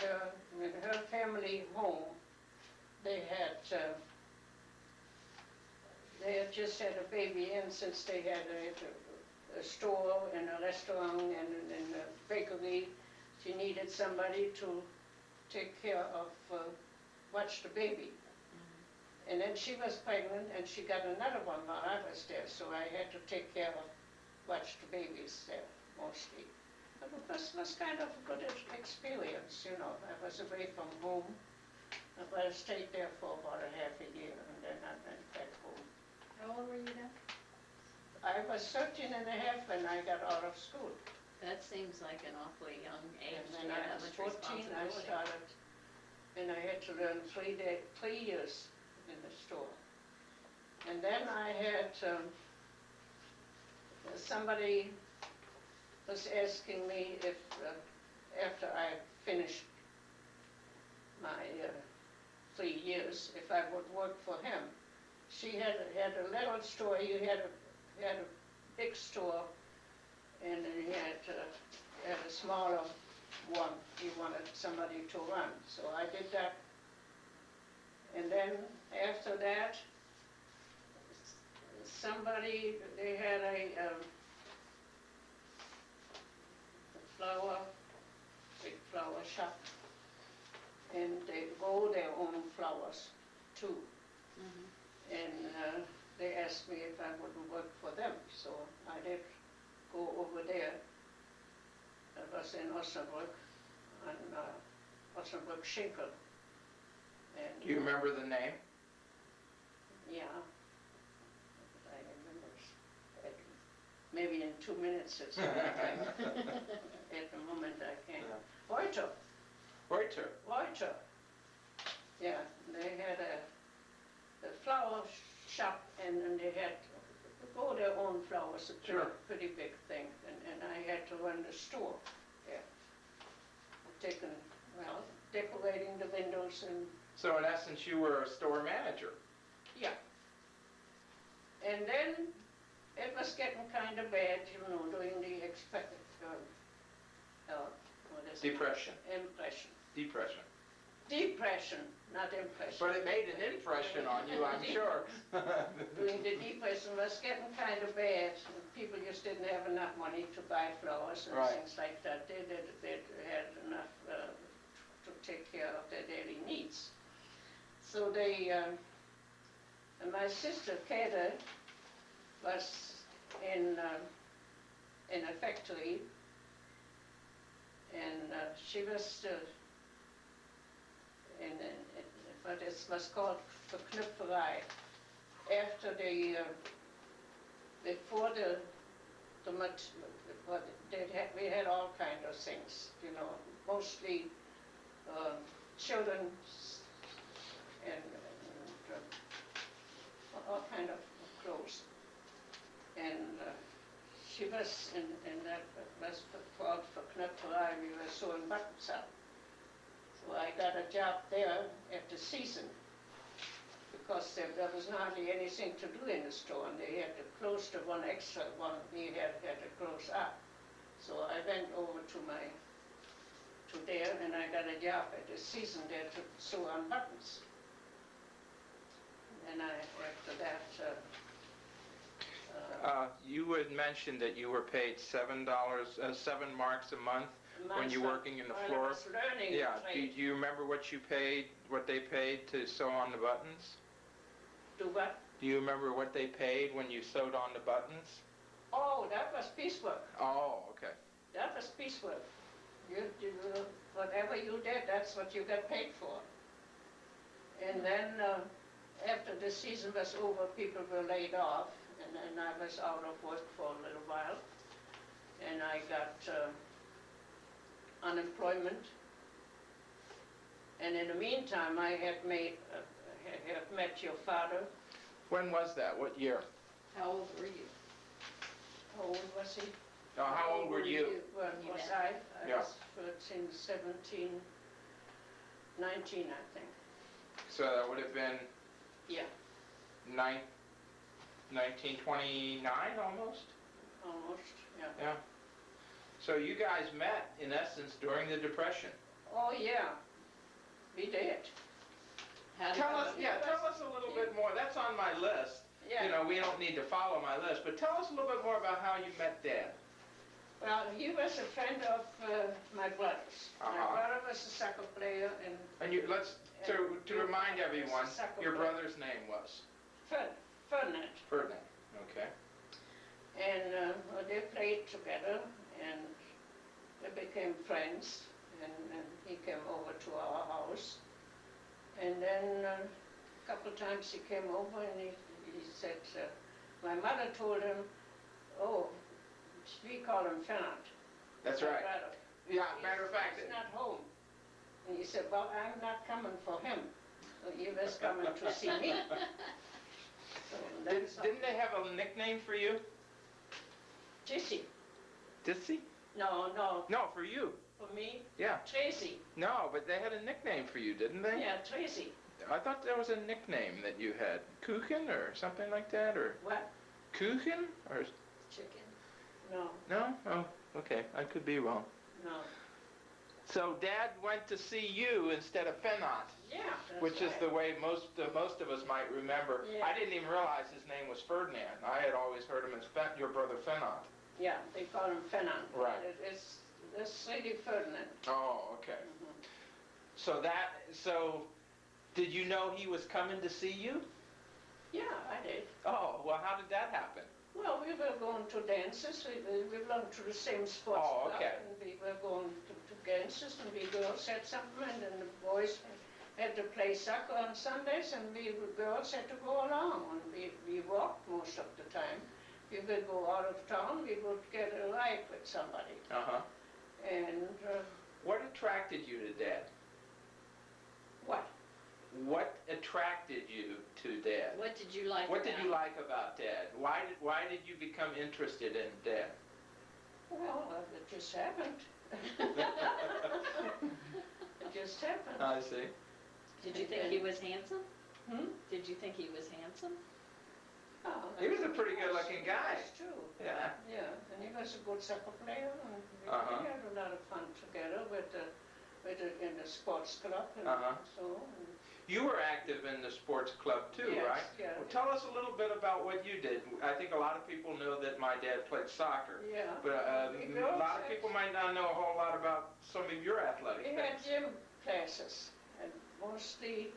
in her family home, they had just had a baby, and since they had a store and a restaurant and a bakery, she needed somebody to take care of, watch the baby. And then she was pregnant, and she got another one while I was there, so I had to take care of, watch the babies there, mostly. was kind of a good experience, you know. I was away from home, but I stayed there for about a half a year, and then I went back home. How old were you then? I was 13 and a half when I got out of school. That seems like an awfully young age And to then I have was that much 14, I responsibility. started, and I had to learn 3 years in the store. And then I had, somebody was asking me if, after I finished my 3 years, if I would work for him. She had a little store, he had a big store, and then he had a smaller one he wanted somebody to run. So I did that. And then after that, they had a big flower shop, and they grow their own flowers too. Mhm. And they asked me if I wouldn't work for them, so I did go over there. I was in Osnabrück, on Osnabrück Schinkel. And Do you remember the name? yeah, I remember. Maybe in 2 minutes or so. At the moment I can't. Reuter. Reuter. Yeah, they had a flower shop, and they had grow their own flowers, a Sure. pretty big thing, and I had to run the store. Yeah, decorating the windows and So in essence, you were a store manager. yeah. And then it was getting kind of bad, you know, during the what is it? Depression. Depression, not impression. But it made an impression on you, I'm sure. During the depression was getting kind of bad. People just didn't have enough money to buy flowers and Right. things like that. They had enough to take care of their daily needs. So and my sister Kate was in a factory, and she was what it was called Verknüpferei. After before we had all kinds of things, you know, mostly children's and all kind of clothes. And she was in that was called Verknüpferei. We were sewing buttons up. So I got a job there at the season, because there was hardly anything to do in the store, and they had to close the one extra one we had to close up. So I went over to there, and I got a job at the season there to sew on buttons. And after that, You had mentioned that you were paid $7, 7 marks a month when you're working in the floor. I was learning Yeah. the trade. Do you remember what they paid to sew on the buttons? Do what? Do you remember what they paid when you sewed on the buttons? Oh, that was piecework. Oh, okay. That was piecework. Whatever you did, that's what you got paid for. And then after the season was over, people were laid off, and then I was out of work for a little while, and I got unemployment. And in the meantime, I had met your father. When was that? What year? How old were you? How old was he? How old were you? When You was met I? I Yeah. was 13, 17, 19, I think. So that would have been Yeah, 1929 almost? almost, yeah. Yeah. So you guys met, in essence, during the Depression. Oh, yeah, we did. Tell us a little bit more. That's on my list. Yeah. You know, we don't need to follow my list, but tell us a little bit more about how you met Dad. Well, he was a friend of my brother's. My Uh-huh. brother was a soccer player, and And to remind everyone, Soccer your player. brother's name was Ferdinand. Ferdinand. Okay. And they played together, and we became friends, and he came over to our house. And then a couple times he came over and he said, my mother told him, oh, we call him Fernand. That's my right. brother. Yeah, matter of fact. He's not home. And he said, well, I'm not coming for him. So he was coming to see me. So that's all. Didn't they have a nickname for you? Jissy. Dissy? No, No, for you. for me, Yeah. Tracy. No, but they had a nickname for you, didn't they? Yeah, Tracy. I thought there was a nickname that you had. Kuchen or something like that, or What? Kuchen or Chicken. No, no? Oh, okay. I could be wrong. no. So Dad went to see you instead of Fenant, Yeah, that's which is right. the way most of us might remember. Yeah. I didn't even realize his name was Ferdinand. I had always heard him as your brother Fenant. Yeah, they call him Fernand. Right. It's Lady Ferdinand. Oh, okay. Mhm. So did you know he was coming to see you? Yeah, I did. Oh, well, how did that happen? Well, we were going to dances. We belonged to the same sports Oh, club, okay. and we were going to dances, and we girls had something, and then the boys had to play soccer on Sundays, and we girls had to go along, and we walked most of the time. We would go out of town, we would get a ride with somebody, Uh-huh. and What attracted you to Dad? what? What attracted you to Dad? What did you like What about did you like about Dad? Why did you become interested in Dad? Well, it just happened. It just happened. I see. Did you think he was handsome? Hmm? Did you think he was handsome? Oh, He was a pretty good-looking guy. That's true. Yeah. Yeah, and he was a good soccer player, and Uh-huh. we had a lot of fun together in the sports club, and Uh-huh. so. And You were active in the sports club too, yes, right? Yeah. Well, tell us a little bit about what you did. I think a lot of people know that my dad played soccer, Yeah. but We a lot of girls people might not know a whole lot about some of your athletic We had things. gym classes, and mostly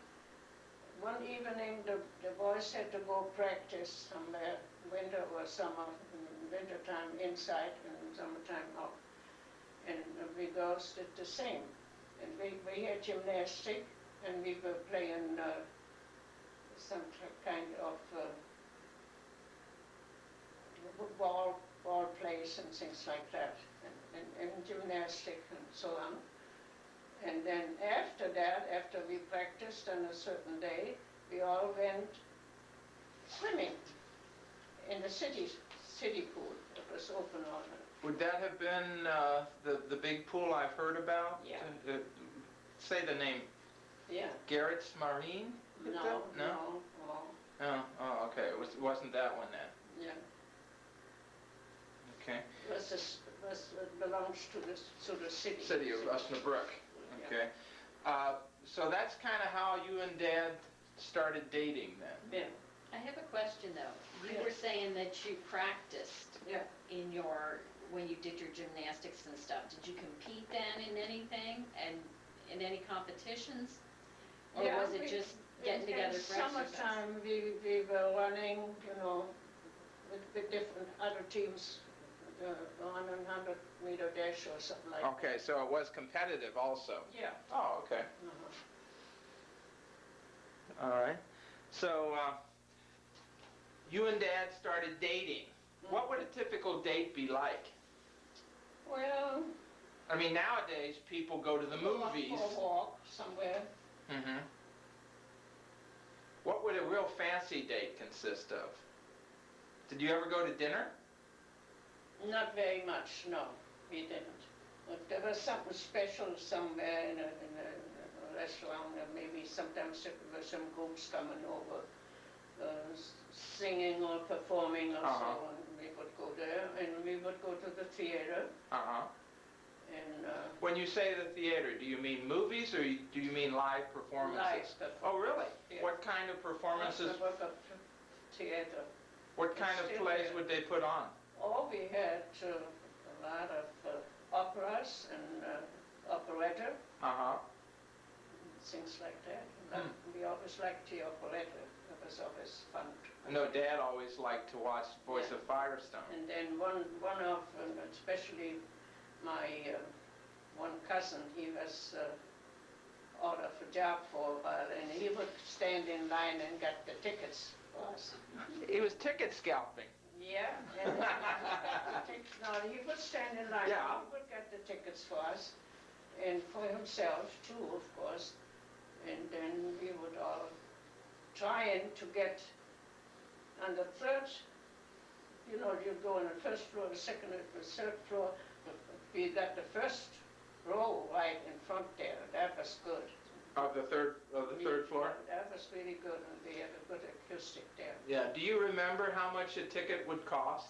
one evening the boys had to go practice somewhere, winter or summer, in winter time inside and summertime out. And we girls did the same. And we had gymnastic, and we were playing some kind of ball plays and things like that, and gymnastic and so on. And then after that, after we practiced on a certain day, we all went swimming in the city pool that was open all night. Would that have been the big pool I've heard about? Yeah. Say the name. Yeah. Garrett's Marine? No. Oh, okay. It wasn't that one then. Yeah. Okay. It belongs to the city. City of Osnabrück. Yeah. Okay. So that's kind of how you and Dad started dating then. Yeah. I have a question though. You Yes. were saying that you practiced Yeah. when you did your gymnastics and stuff. Did you compete then in anything and in any competitions? Or Yeah, was it just getting together for in exercise? summertime, we were running, with different other teams, on a 100-meter dash or something like that. Okay, so it was competitive also. Yeah. Oh, okay. Uh-huh. All right. So you and Dad started dating. What would a typical date be like? Well, I mean, nowadays people go to the go out movies. for a walk somewhere. Mm-hmm. What would a real fancy date consist of? Did you ever go to dinner? Not very much, no, we didn't. But there was something special somewhere in a restaurant, or maybe sometimes there were some groups coming over, singing or performing or Uh-huh. so, and we would go there, and we would go to the theater, Uh-huh. and When you say the theater, do you mean movies or do you mean live performances? live stuff. Oh, really? Yeah. What kind of performances, Osnabrück Theater. what kind of Still plays there. would they put on? Oh, we had a lot of operas and operetta, Uh-huh. things like that. Hmm. We always liked the operetta. It was always fun. I know Dad always liked to watch Voice Yeah. of Firestone. And then one of, especially my one cousin, he was out of a job for a while, and he would stand in line and get the tickets for us. He was ticket scalping. Yeah, and no, he would stand in line, Yeah. he would get the tickets for us, and for himself too, of course. And then we would all trying to get on the third, you know, you'd go on the first floor, the second, the third floor. We got the first row right in front there. That was good. Of the third floor? That was really good, and we had a good acoustic there. Yeah. Do you remember how much a ticket would cost?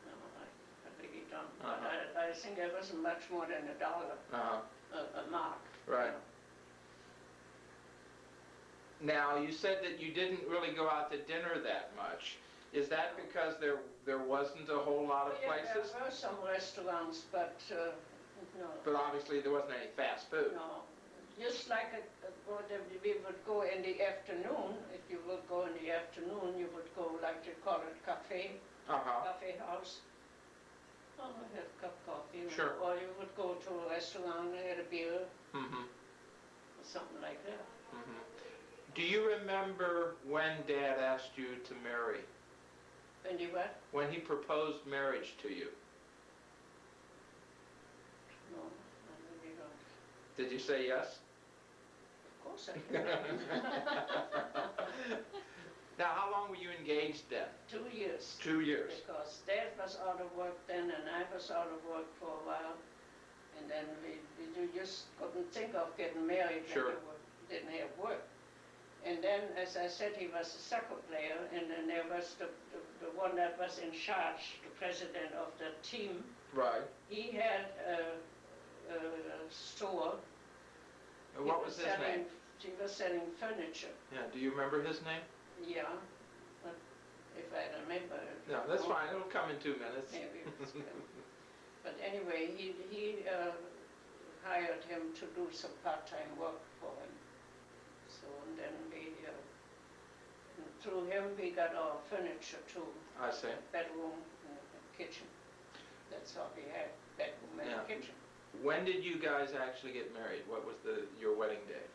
No, I really don't. But I think it wasn't much more than $1 a mark. Right. Now, you said that you didn't really go out to dinner that much. Is that because there wasn't a whole lot of Yeah, places? there were some restaurants, but no. But obviously there wasn't any fast food. No. Just like we would go in the afternoon. If you would go in the afternoon, you would go, like they call it, cafe house. Oh, I had a cup of coffee. Sure. Or you would go to a restaurant and had a beer, Mm-hmm. or something like that. Mm-hmm. Do you remember when Dad asked you to marry? And you what? When he proposed marriage to you? No, I really don't. Did you say yes? Of course I did. Now, how long were you engaged then? 2 years. 2 years. Because Dad was out of work then, and I was out of work for a while. And then we just couldn't think of getting married. Sure. And we didn't have work. And then, as I said, he was a soccer player, and then there was the one that was in charge, the president of the team. Right. He had a store. And what was his name? He was selling furniture. Yeah, do you remember his name? Yeah, but if I remember. No, that's fine. It'll come in 2 minutes. Maybe it's good. But anyway, he hired him to do some part-time work for him. So, and then and through him we got our furniture too. I see. Bedroom and kitchen. That's all we had, bedroom and Yeah. kitchen. When did you guys actually get married? What was your wedding day?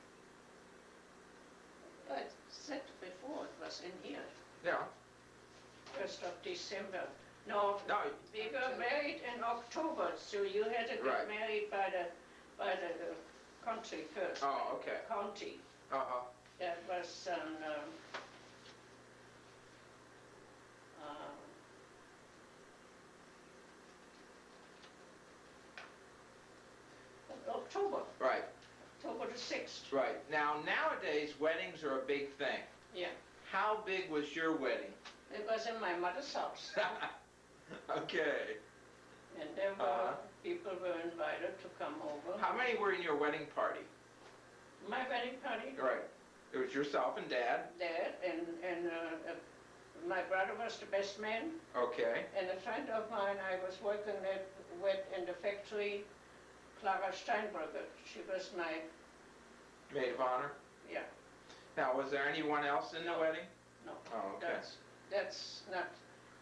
I said before, it was in here, Yeah. 1st of December. No, No. we were married in October, so you had to get Right. married by the country first. Oh, okay. County. Uh-huh. That was October, Right. October the 6th. Right. Now, nowadays, weddings are a big thing. Yeah, How big was your wedding? it was in my mother's house. Okay. And there were, people were invited to come over. How many were in your wedding party? My wedding party, Right. It was yourself and Dad. Dad, and my brother was the best man, Okay. and a friend of mine I was working with in the factory, Clara Steinberger. She was my, Maid of honor. yeah, Now, was there anyone else in the No. wedding? no. Oh, okay. That's not,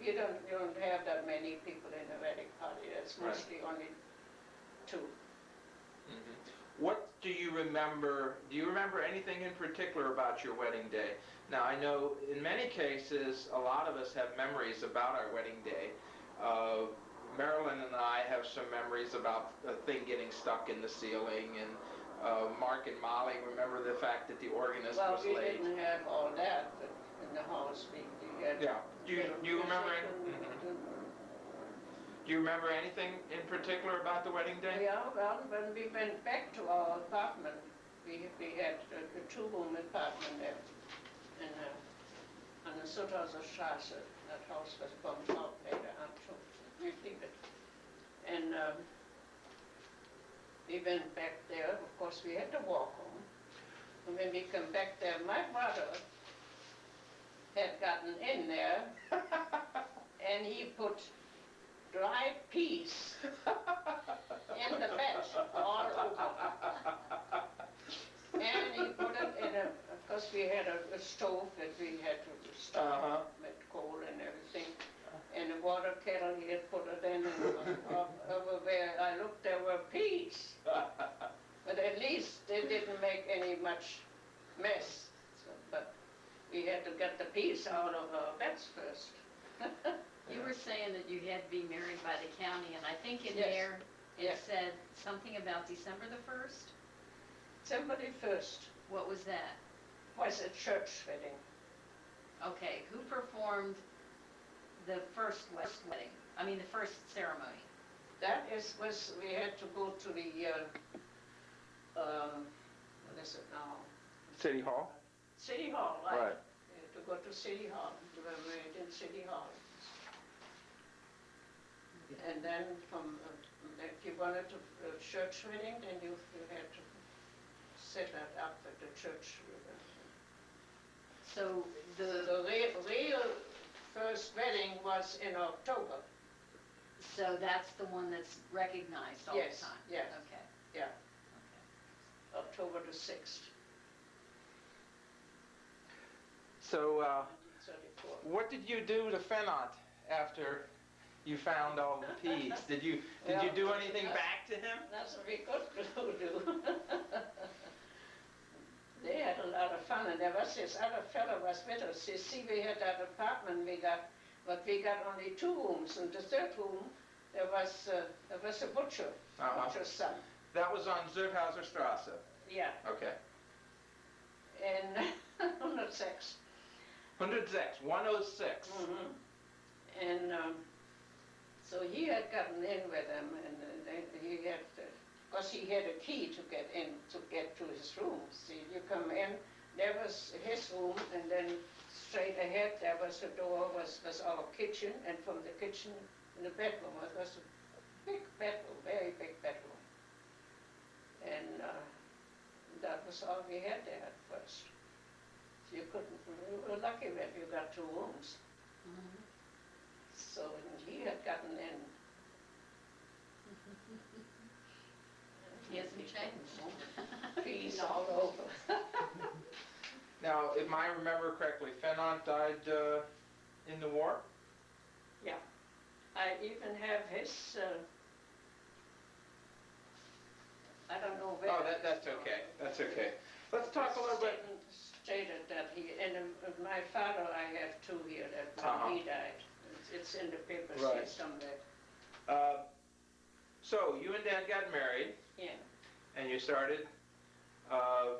you don't have that many people in a wedding party. That's Right. mostly only 2. Mhm. What do you remember? Do you remember anything in particular about your wedding day? Now, I know in many cases, a lot of us have memories about our wedding day. Marilyn and I have some memories about a thing getting stuck in the ceiling, and Mark and Molly remember the fact that the organist Well, was we late. didn't have all that, but in the house we had. Yeah. Do you remember? music and- Do you remember anything in particular about the wedding day? Yeah, well, when we went back to our apartment, we had a 2-room apartment there on the Sutthauser Straße. That house was bombed out later on too. We leave it. And we went back there. Of course, we had to walk home. And when we come back there, my brother had gotten in there and he put dried peas in the bed all over. And he put it in of course we had a stove that we had to start with coal and everything. And the water kettle, he had put it in, and over where I looked it didn't make any much mess, so, but we had to get the piece out of our beds first. You were saying that you had to be married by the county, and I think in Yes. there it Yes. said something about December the 1st? Somebody first What was that? was a church wedding. Okay, who performed the first wedding? I mean, the first ceremony? That was, we had to go to the, what is it now? City Hall? City Hall, Right. right. We had to go to City Hall, we were married in City Hall. And then from, if you wanted to, church wedding, then you had to set that up at the church. So The real first wedding was in October. So that's the one that's recognized all the Yes, time? yes. Okay. Yeah. Okay. October the 6th, So, 1934. what did you do to Fennant after you found all the peas? Did you do anything back to him? That's what we could do. They had a lot of fun, and there was this other fellow was with us. You see, we had that apartment we got, but we got only 2 rooms. In the 3rd room, there was a butcher, butcher's son. That was on Zurthauser Strasse. Yeah, Okay. and 106. 106, 106. And so he had gotten in with them, and he had, because he had a key to get in, to get to his room. See, you come in, there was his room, and then straight ahead there was the door, was our kitchen, and from the kitchen in the bedroom, it was a big bedroom, very big bedroom. And that was all we had there at first. You couldn't, we were lucky that you got 2 rooms. Mhm. So he had gotten in. He hasn't changed. Peas all over. Now, if I remember correctly, Fennant died in the war? Yeah. I even have his, I don't know where. Oh, that's okay. That's okay. Let's talk a little bit. Stated that he, and my father, I have 2 here, that when he died. It's in the papers here Right. somewhere. So, you and Dad got married, Yeah. and you started a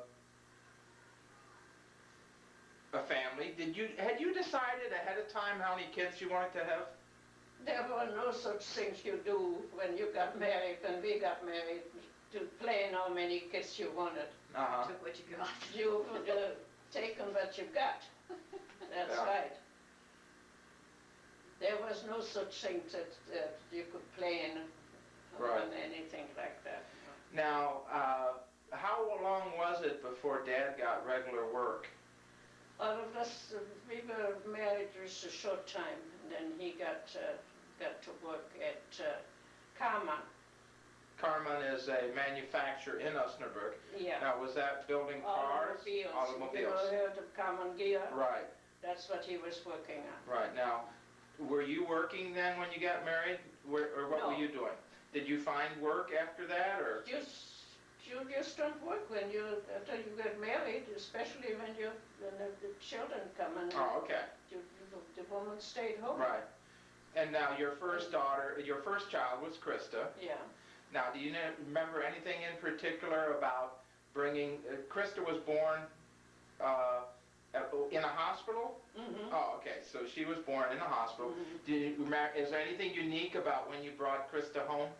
family. Had you decided ahead of time how many kids you wanted to have? There were no such things you do when you got married, when we got married, to plan how many kids you wanted. Uh-huh. Took what you got. You taken what you got. That's Yeah. right. There was no such thing that you could plan Right. on anything like that. Now, how long was it before Dad got regular work? All of us, we were married just a short time, and then he got to work at Karman. Karman is a manufacturer in Osnabrück. Yeah. Now, was that building cars? Automobiles. You ever heard of Karman gear? Right, That's what he was working on. right. Now, were you working then when you got married? Or what were No. you doing? Did you find work after that, or? You just don't work when after you get married, especially when the children come and Oh, okay, the woman stayed home. right. And now your first child was Krista. Yeah. Now, do you remember anything in particular about bringing, Krista was born in a hospital? Mm-hmm. Oh, okay, so she was born in a hospital. Mhm. Do you remember, is there anything unique about when you brought Krista home?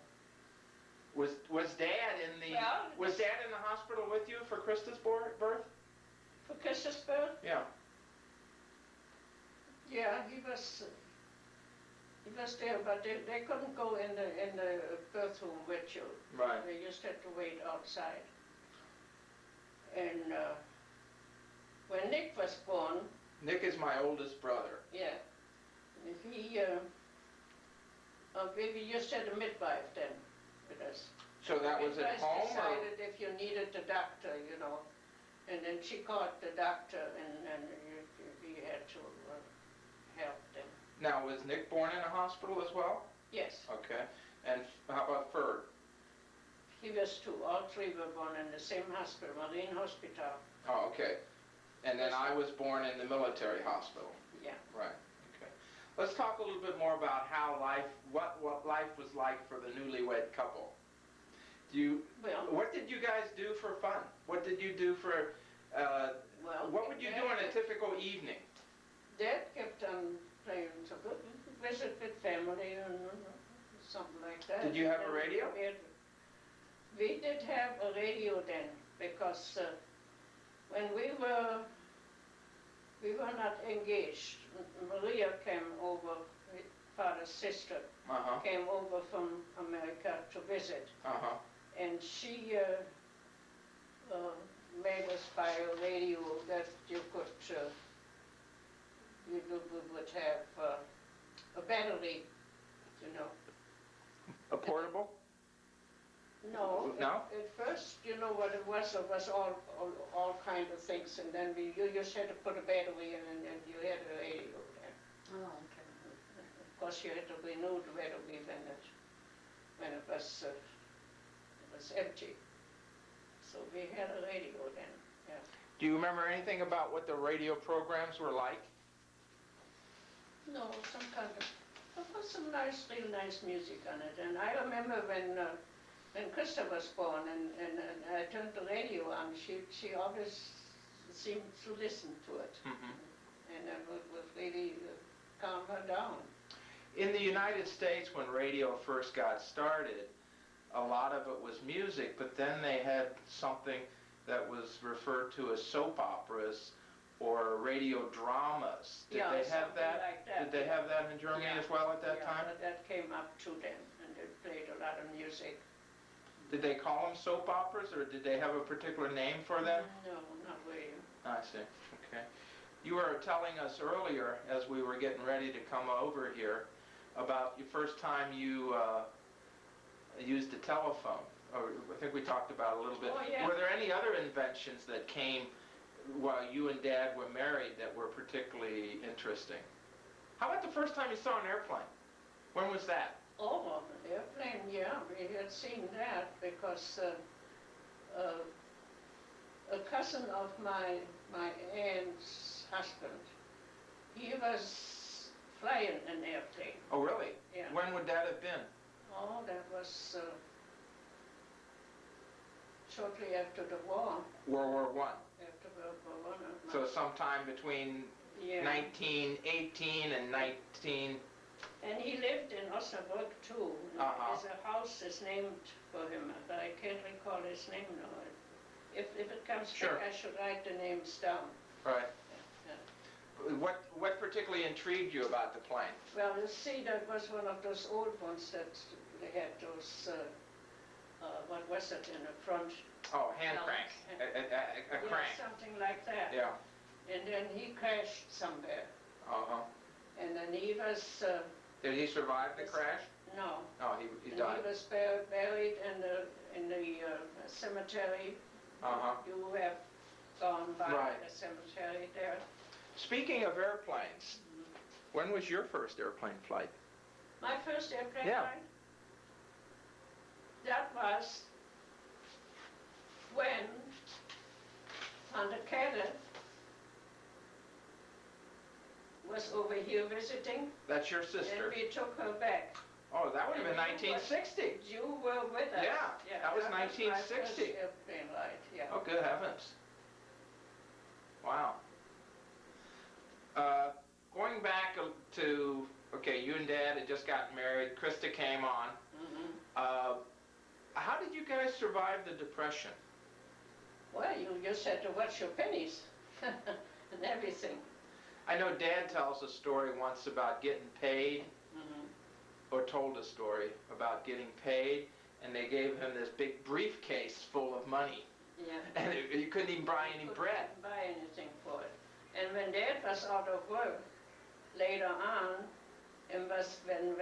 Was Dad in the Well, was Dad in the hospital with you for Krista's birth? For Chris's birth? Yeah. Yeah, he was there, but they couldn't go in the birth room with you. Right. They just had to wait outside. And when Nick was born, Nick is my oldest brother. yeah, he we just had a midwife then with us. So that was at Midwife home, or? decided if you needed the doctor, and then she called the doctor, and we had to help them. Now, was Nick born in a hospital as well? Yes, Okay. And how about Ferd? He was two. All three were born in the same hospital, Marine Hospital. Oh, okay. And then I was born in the military hospital. Yeah. Right. Okay. Let's talk a little bit more about how life, what life was like for the newlywed couple. Well, What did you guys do for fun? What did you do for? What would you do on a typical evening? Dad kept on playing some good visit with family and something like that. Did you have a radio? We did have a radio then because when we were not engaged. Maria came over, father's sister, came over from America to visit, and she made us buy a radio that you could, you would have a battery, you know. A portable? No. No? At first, you know what it was all kind of things, and then you just had to put a battery in, and you had a radio then. Oh, okay. Of course, you had to renew the battery when it was empty. So we had a radio then, yeah. Do you remember anything about what the radio programs were like? No, some kind of, there was some real nice music on it, and I remember when Krista was born and I turned the radio on, she always seemed to listen to it. And it would really calm her down. In the United States, when radio first got started, a lot of it was music, but then they had something that was referred to as soap operas or radio dramas. Did they have that? Like that? Did they have that in Germany as well at that time? Yeah, that came up to them, and they played a lot of music. Did they call them soap operas, or did they have a particular name for them? No, not really. I see. Okay. You were telling us earlier, as we were getting ready to come over here, about your first time you used a telephone. Or I think we talked about it a little bit. Oh, yeah. Were there any other inventions that came while you and Dad were married that were particularly interesting? How about the first time you saw an airplane? When was that? Oh, well, the airplane, yeah, we had seen that because a cousin of my aunt's husband, he was flying an airplane. Oh, really? Yeah. When would that have been? Oh, that was shortly after the war. World War I. After World War I. So sometime between 1918 and 19... And he lived in Osnabrück too. There's a house is named for him, but I can't recall his name now. If it comes back, I should write the names down. Right. Yeah. What particularly intrigued you about the plane? Well, you see, that was one of those old ones that they had those, what was it in the front? Oh, hand crank. A crank. Something like that. Yeah. And then he crashed somewhere. And then he was... Did he survive the crash? No. Oh, he died. He was buried in the cemetery. You have gone by the cemetery there. Speaking of airplanes, when was your first airplane flight? My first airplane flight? That was when Tante Kate was over here visiting. That's your sister? And we took her back. Oh, that would have been 1960. You were with us. Yeah, that was 1960. My first airplane ride, yeah. Oh, good heavens. Wow. Going back to, okay, you and Dad had just gotten married. Krista came on. How did you guys survive the Depression? Well, you just had to watch your pennies and everything. I know Dad tells a story once about getting paid, or told a story about getting paid, and they gave him this big briefcase full of money. Yeah. And you couldn't even buy any bread. Couldn't buy anything for it. And when Dad was out of work, later on, and was when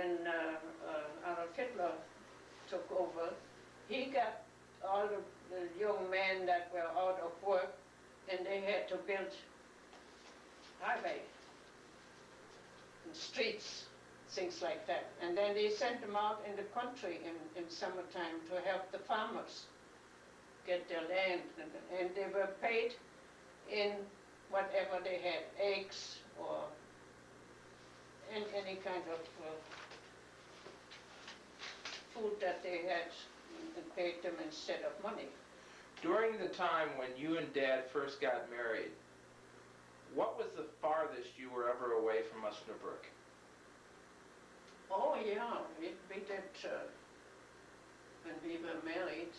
Adolf Hitler took over, he got all the young men that were out of work, and they had to build highway and streets things like that. And then they sent them out in the country in summertime to help the farmers get their land. And they were paid in whatever they had, eggs or any kind of food that they had, and paid them instead of money. During the time when you and Dad first got married, what was the farthest you were ever away from Osnabrück? Oh yeah, we did, when we were married.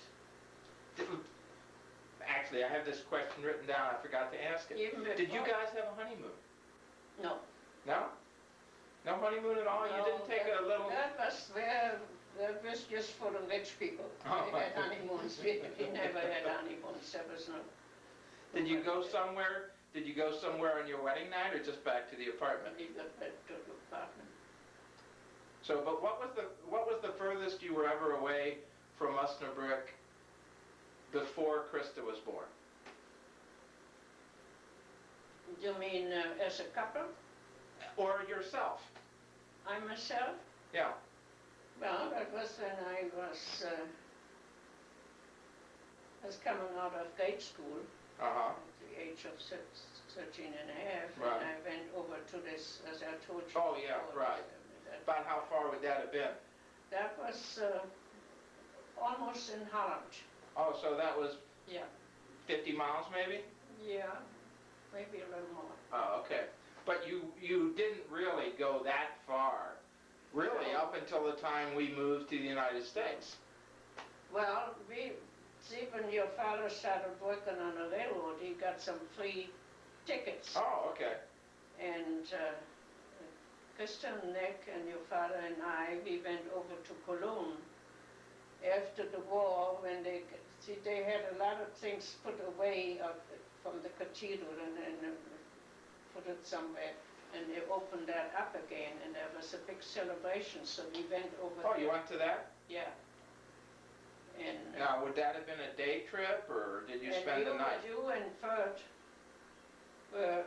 Actually, I have this question written down. I forgot to ask it. Even Did you before- guys have a honeymoon? No. No? No honeymoon at all? You didn't take a little... That was just for the rich people. Oh. They had honeymoons. We never had honeymoons. There was no. Did you go somewhere? Did you go somewhere on your wedding night, or just back to the apartment? We got back to the apartment. So, but what was the furthest you were ever away from Osnabrück before Krista was born? You mean as a couple? Or yourself? I myself? Yeah. Well, that was when I was coming out of grade school Uh-huh. at the age of 13 and a half. Right. And I went over to this, as I told you. Oh, yeah, before, right. About how far would that have been? That was almost in Holland. Oh, so that was Yeah. 50 miles maybe? Yeah, maybe a little more. Oh, okay. But you didn't really go that far, really, No. up until the time we moved to the United States. Well, see, when your father started working on the railroad, he got some free tickets. Oh, okay. And Krista and Nick and your father and I, we went over to Cologne after the war when they had a lot of things put away from the cathedral and put it somewhere. And they opened that up again, and there was a big celebration, so we went over Oh, there. you went to that? Yeah. And Now, would that have been a day trip, or did you and spend the night? You and Ferd were,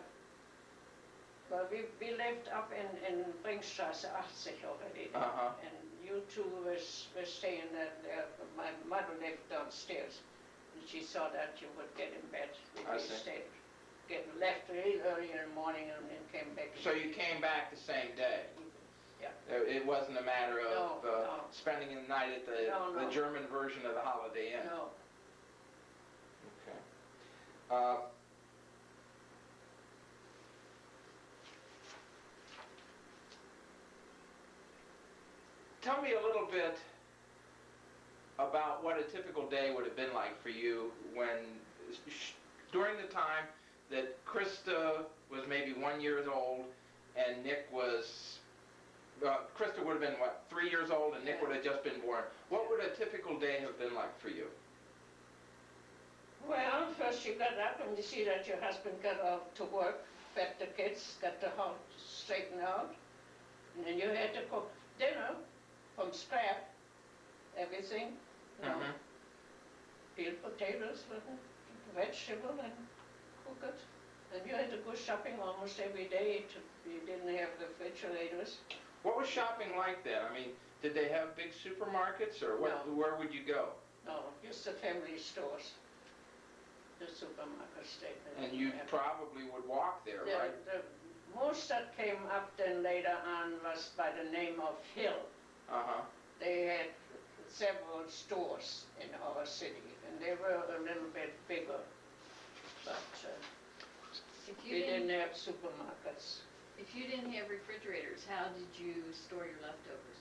well, we lived up in Ringstrasse 80 already. Uh-huh. And you two were staying there. My mother lived downstairs, and she saw that you would get in bed. I We see. stayed, left really early in the morning and then came back. So you came back the same day? Yeah. It wasn't a matter of No. spending the night at No. the German version of the Holiday Inn? No. Okay. Tell me a little bit about what a typical day would have been like for you during the time that Krista was maybe 1 year old and Nick was, Krista would have been, what, 3 years old and Nick Yeah. would have just been born. What would a typical day have been like for you? Well, first you got up and you see that your husband got out to work, fed the kids, got the house straightened out, and then you had to cook dinner from scratch, everything, you know, Mhm. peel potatoes with vegetable and cook it. And you had to go shopping almost every day. You didn't have refrigerators. What was shopping like then? I mean, did they have big supermarkets, or No. where would you go? No, just the family stores. The supermarkets they And you had. probably would walk there, right? The most that came up then later on was by the name of Hill. Uh-huh. They had several stores in our city, and they were a little bit bigger. But If you we didn't, didn't have supermarkets. if you didn't have refrigerators, how did you store your leftovers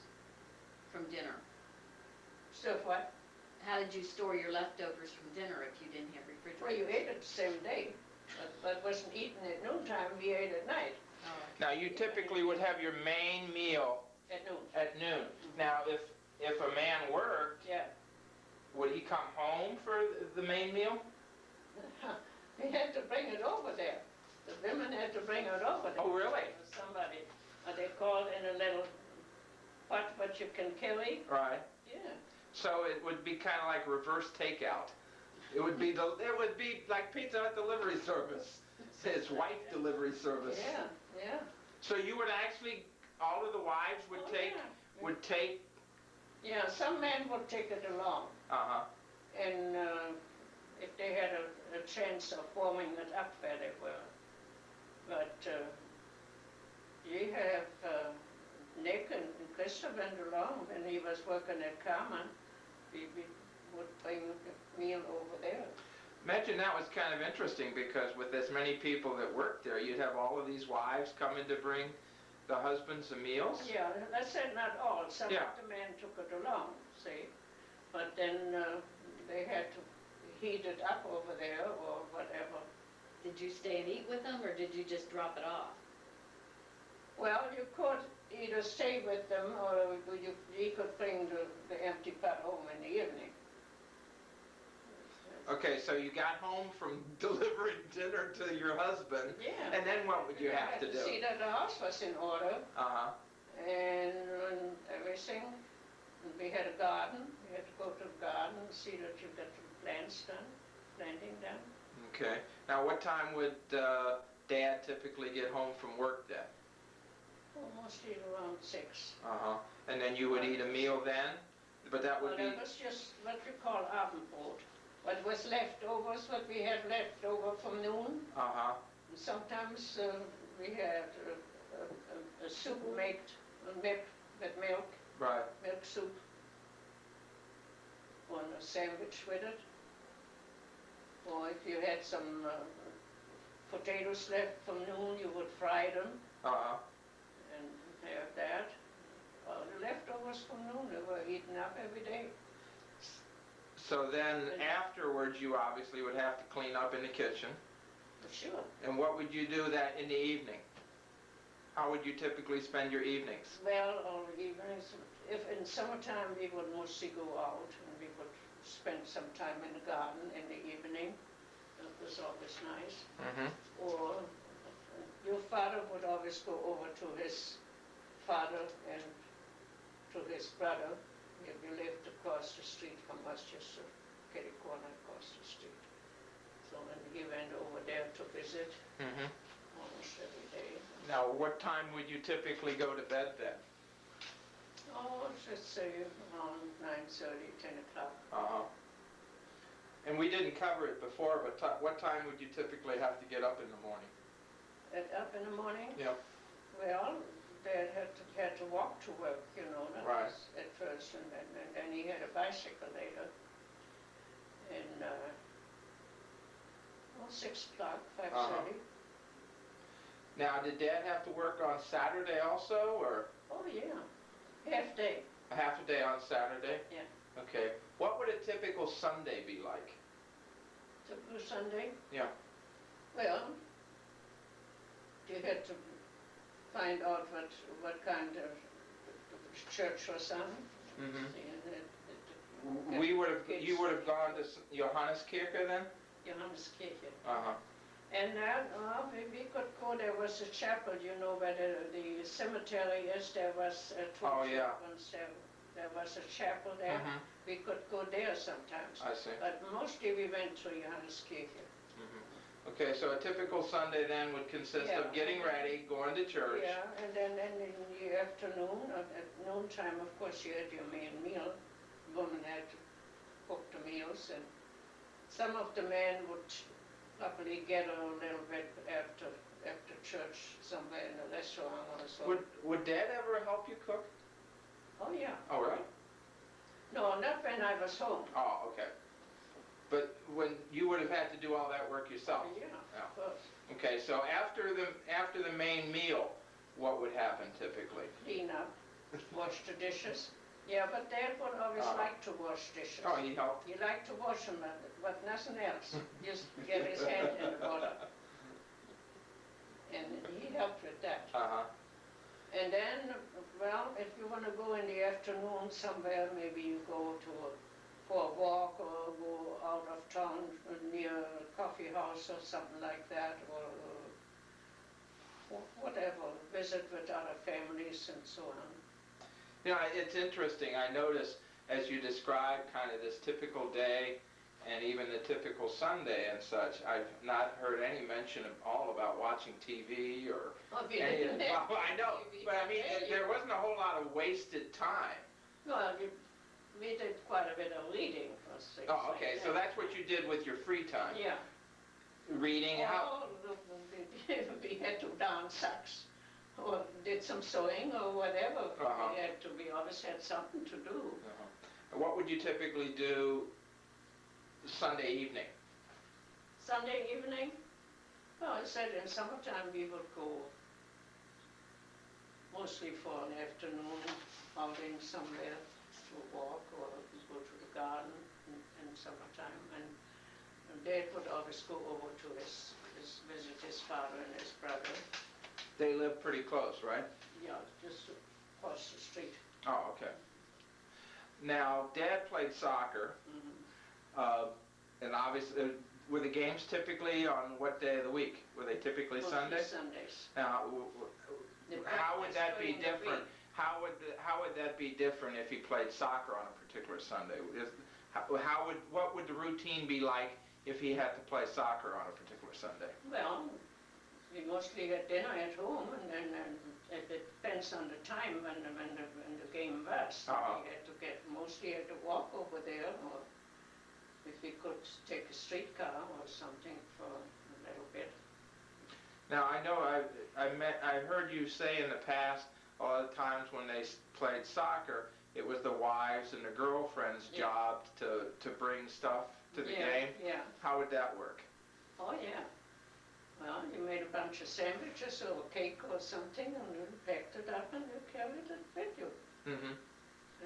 from dinner? Stuff what? How did you store your leftovers from dinner if you didn't have Well, you refrigerators? ate it the same day, but wasn't eaten at noontime, we ate at night, Oh, Now, you typically would have your main meal at noon. at noon. Now, if a man worked, Yeah. would he come home for the main meal? He had to bring it over there. The women had to bring it over there. Oh, really? Somebody, they called in a little pot what you can carry. Right. Yeah. So it would be kind of like reverse takeout. It would be like Pizza Hut delivery service. His wife delivery service. Yeah, yeah. So you would actually all of the wives would Oh, take, yeah. would take, Yeah, some men would take it along, uh-huh, and if they had a chance of warming it up very well. But you have Nick and Krista went along when he was working at Carmen. We would bring a meal over there. imagine that was kind of interesting, because with as many people that worked there, you'd have all of these wives coming to bring the husbands the meals? Yeah, I said not all, some Yeah. of the men took it along, see? But then they had to heat it up over there or whatever. Did you stay and eat with them, or did you just drop it off? Well, you could either stay with them or you could bring the empty pot home in the evening. Okay, so you got home from delivering dinner to your husband, Yeah. and then what would you have to do? See that the house was in order Uh-huh, and everything. And we had a garden. We had to go to the garden and see that you got the plants done, planting done. okay. Now, what time would Dad typically get home from work then? Mostly around 6. Uh-huh. And then you would eat a meal then? But that would Well, be, that was just what we call Abendbrot. What was leftovers, what we had left over from noon. uh-huh, And sometimes we had a soup made with milk, right. milk soup, on a sandwich with it. Or if you had some potatoes left from noon, you would fry them Uh-huh. and have that. Well, the leftovers from noon, they were eaten up every day. So then afterwards, you obviously would have to clean up in the kitchen. Sure. And what would you do that in the evening? How would you typically spend your evenings? Well, or evenings, if in summertime we would mostly go out and we would spend some time in the garden in the evening. That was always nice. Mm-hmm. Or your father would always go over to his father and to his brother. We lived across the street from us, just a kitty corner across the street. So when he went over there to visit Mm-hmm. almost every day. Now, what time would you typically go to bed then? Oh, let's say around 9:30, 10 o'clock. Uh-huh. And we didn't cover it before, but what time would you typically have to get up in the morning? Up in the morning? Yeah. Well, Dad had to walk to work, you know, that Right. was at first, and then he had a bicycle later. And, 6 o'clock, 5:30. Now, did Dad have to work on Saturday also, or Oh, yeah, half day. a half a day on Saturday? Yeah. Okay. What would a typical Sunday be like? Typical Sunday? Yeah. Well, you had to find out what kind of church was on. Mm-hmm. And You would have gone to Johanneskirche then? Johanneskirche. Uh-huh. And we could go, there was a chapel, you know, where the cemetery is, there was two Oh, yeah. chapels, there was a chapel there. Mhm. We could go there sometimes. I see. But mostly we went to Johanneskirche. Mm-hmm. Okay, so a typical Sunday then would consist Yeah. of getting ready, going to church. Yeah, and then in the afternoon, at noontime, of course, you had your main meal. Women had to cook the meals, and some of the men would probably get a little bit after church somewhere in a restaurant or so. Would Dad ever help you cook? Oh, yeah. Oh, really? No, not when I was home. Oh, okay. But when you would have had to do all that work yourself? Yeah, Yeah. of course. Okay, so after the main meal, what would happen typically? Clean up, wash the dishes. Yeah, but Dad would always like to wash dishes. Oh, he helped? He liked to wash them, but nothing else. Just get his hand in the water. And he helped with that. Uh-huh. And then, well, if you want to go in the afternoon somewhere, maybe you go for a walk or go out of town near a coffee house or something like that, or whatever, visit with other families and so on. You know, it's interesting. I noticed as you describe kind of this typical day and even the typical Sunday and such, I've not heard any mention at all about watching TV or any of that. Well, I know, but I mean, there wasn't a whole lot of wasted time. Well, we did quite a bit of reading for six. Oh, okay, so that's what you did with your free time? Yeah. Reading, how? Oh, we had to darn socks, or did some sewing or whatever. Uh-huh. We always had something to do. And what would you typically do Sunday evening? Sunday evening, well, I said in summertime we would go mostly for an afternoon outing somewhere to walk or go to the garden in summertime. And Dad would always go over to visit his father and his brother. They live pretty close, right? Yeah, just across the street. Oh, okay. Now, Dad played soccer, Mm-hmm. and obviously, were the games typically on what day of the week? Were they typically Sunday? Sundays. Now, The how would practice that be during the different? week. How would that be different if he played soccer on a particular Sunday? What would the routine be like if he had to play soccer on a particular Sunday? Well, we mostly had dinner at home, and then it depends on the time when the game was. Uh-huh. We had to mostly had to walk over there, or if we could take a streetcar or something for a little bit. Now, I know I heard you say in the past, a lot of times when they played soccer, it was the wives and the girlfriends' Yeah. job to bring stuff to the game. Yeah. How would that work? Oh, yeah. Well, you made a bunch of sandwiches or cake or something, and you packed it up and you carried it with you. Mm-hmm.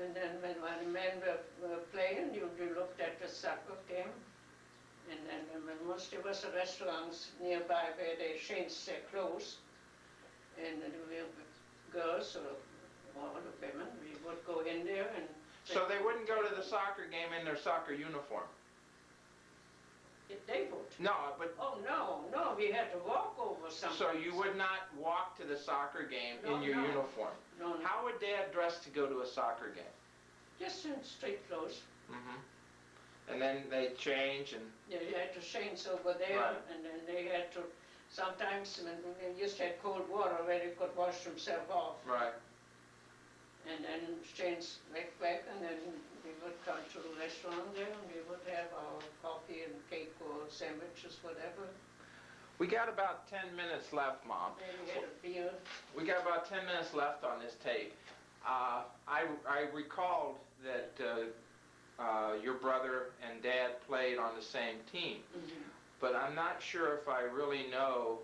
And then when the men were playing, you looked at the soccer game. And then when most there was restaurants nearby where they changed their clothes. And the girls or the women, we would go in there and... So they wouldn't go to the soccer game in their soccer uniform? They would. No, but... Oh, no, we had to walk over something. So you would not walk to the soccer game No, in your no. uniform? No, How would Dad dress to go to a soccer game? just in street clothes. Mm-hmm. And then they change and... Yeah, you had to change over there, Right. and then they had to, sometimes when they used to have cold water where they could wash themselves off, Right. and then change back, and then we would come to the restaurant there, and we would have our coffee and cake or sandwiches, whatever. We got about 10 minutes left, Mom. Maybe had a beer. We got about 10 minutes left on this tape. I recalled that your brother and Dad played on the same team, but I'm not sure if I really know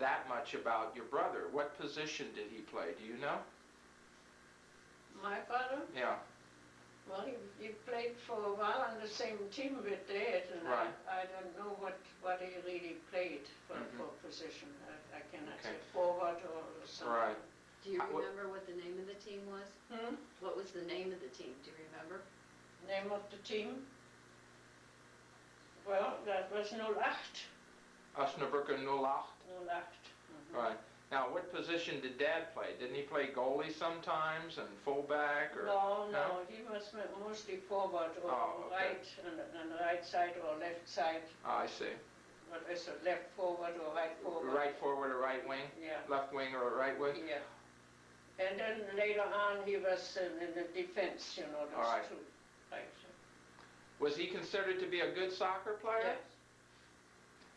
that much about your brother. What position did he play? Do you know? My father? Yeah. Well, he played for a while on the same team with Dad, and Right. I don't know what he really played for position. I cannot say forward or something. Right. Do you remember what the name of the team was? What was the name of the team? Do you remember? Name of the team? Well, that was Nolacht. Osnabrücker 08. Nolacht. Right. Now, what position did Dad play? Didn't he play goalie sometimes and fullback? Or No, he was mostly forward or Oh, okay. right, on the right side or left side. Oh, I see. What is it, left forward or right forward? Right forward or right wing? Yeah. Left wing or right wing? Yeah. And then later on he was in the defense, those All right. two. Right. Was he considered to be a good soccer player? Yes.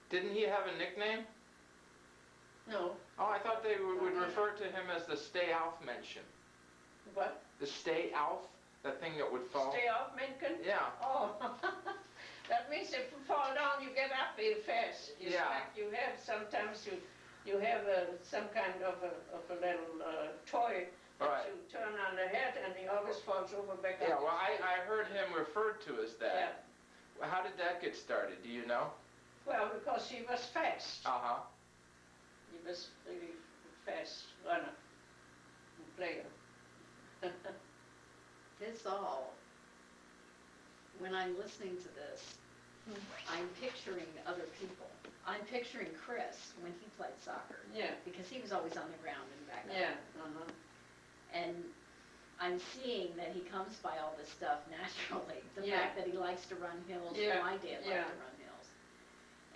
Didn't he have a nickname? No. Oh, I thought they would refer to him as the Stay Auf Menschen. What? The Stay Auf? That thing that would fall? Stay up, Menken? Yeah. Oh, that means if you fall down, you get up real fast. It's Yeah. like you have, sometimes you have some kind of a little toy that Right. you turn on the head and he always falls over back Yeah, on well, his I head. heard him referred to as that. Yeah. How did that get started? Do you know? Well, because he was fast. Uh-huh. He was a really fast runner and player. It's all, when I'm listening to this, I'm picturing other people. I'm picturing Chris when he played soccer. Yeah. Because he was always on the ground and back up. Yeah. Uh-huh. And I'm seeing that he comes by all this stuff naturally. The Yeah. fact that he likes to run hills, Yeah, my dad yeah. liked to run hills.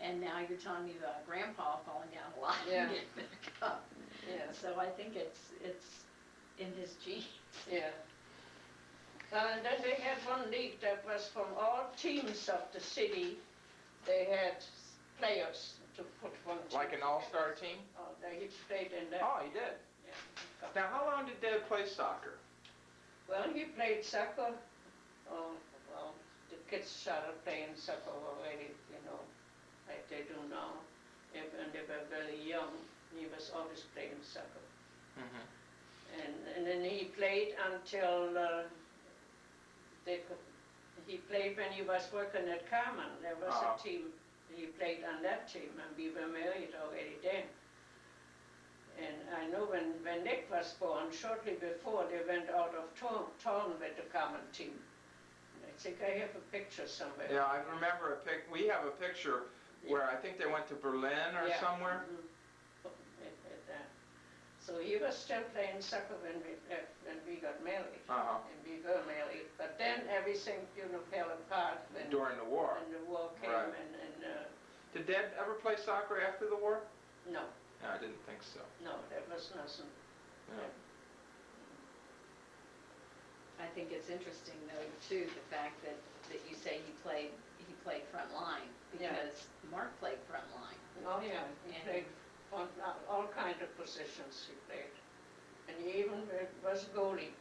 And now you're telling me about Grandpa falling down a lot Yeah. and getting back up. Yeah, So I think it's in his genes. yeah. And then they had one league that was from all teams of the city. They had players to put one team. Like an all-star team? Oh, he played in that. Oh, he did. Yeah. Now, how long did Dad play soccer? Well, he played soccer. Well, the kids started playing soccer already, like they do now. When they were very young, he was always playing soccer. Mm-hmm. And then he played until he played when he was working at Carmen. There was a team, he played on that team, and we were married already then. And I know when Nick was born, shortly before, they went out of town with the Carmen team. And I think I have a picture somewhere. Yeah, I remember we have a picture where I think they went to Berlin or somewhere. Mhm. So he was still playing soccer when we got married. And we were married. But then everything, fell apart During the war. when the war came. Right. And Did Dad ever play soccer after the war? no, No, I didn't think so. no, there was nothing. Yeah. I think it's interesting though too, the fact that you say he played front line, Yeah. because Mark played front line. Oh yeah, he And- played on all kinds of positions he played. And he even was goalie.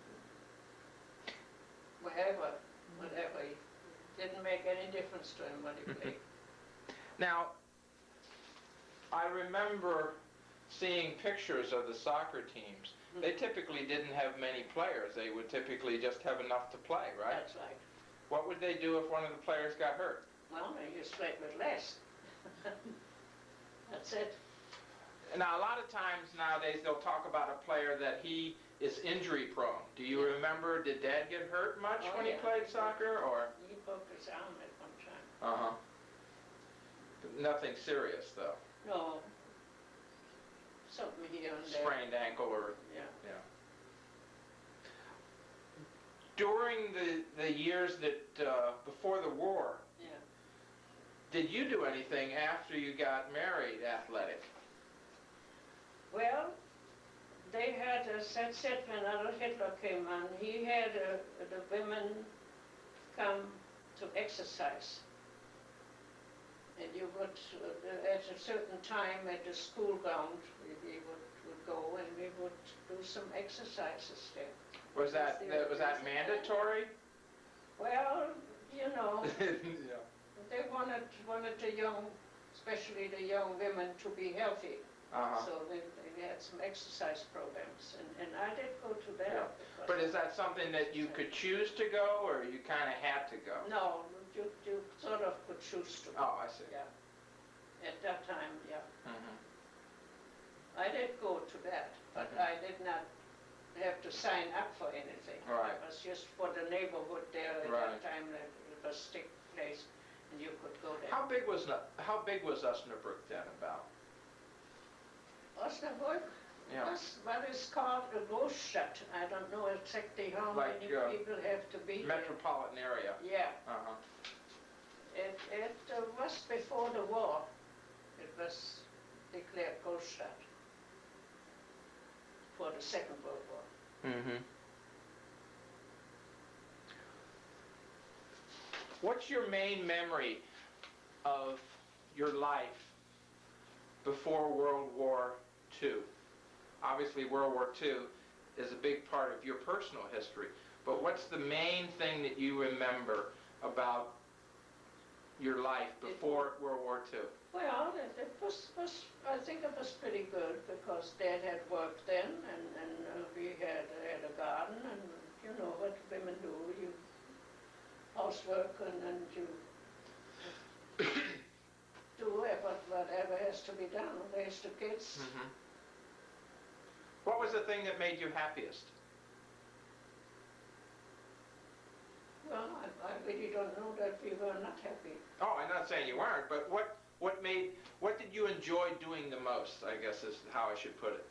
Whatever. It didn't make any difference to him what he played. Now, I remember seeing pictures of the soccer teams. They typically didn't have many players. They would typically just have enough to play, right? That's right. What would they do if one of the players got hurt? Well, they just played with less. That's it. Now, a lot of times nowadays they'll talk about a player that he is injury prone. Do you remember, did Dad get hurt much Oh, when he yeah. played soccer, or? He broke his arm at one time. Uh-huh. Nothing serious, though. No. Something here and there. Sprained ankle or, Yeah. yeah. During the years that, before the war, Yeah. did you do anything after you got married athletic? Well, they had, as I said, when Adolf Hitler came on, he had the women come to exercise. And you would, at a certain time at the school ground, we would go and we would do some exercises there. Was that mandatory? Well, Yeah. they wanted the young, especially the young women, to be healthy. Uh-huh. So they had some exercise programs, and I did go to that. Yeah. because- But is that something that you could choose to go, or you kind of had to go? No, you sort of could choose to. Oh, I see. Yeah. At that time, yeah. Mhm. I did go to that, but Mhm. I did not have to sign up for anything. Right. It was just for the neighborhood there at Right. that time that it was stick place, and you could go there. How big was Osnabrück then about? Osnabrück Yeah. was what is called a Großstadt. I don't know exactly how Like, many people have to be there. Metropolitan area. Yeah, Uh-huh. it was before the war. It was declared Großstadt for the Second World War. Mm-hmm. What's your main memory of your life before World War II? Obviously, World War II is a big part of your personal history, but what's the main thing that you remember about your life before World War II? Well, it was, I think it was pretty good because Dad had worked then and we had a garden and you know what women do, you housework and you do whatever has to be done, raise the kids. Mm-hmm. What was the thing that made you happiest? Well, I really don't know that we were not happy. Oh, I'm not saying you weren't, but what did you enjoy doing the most, I guess is how I should put it.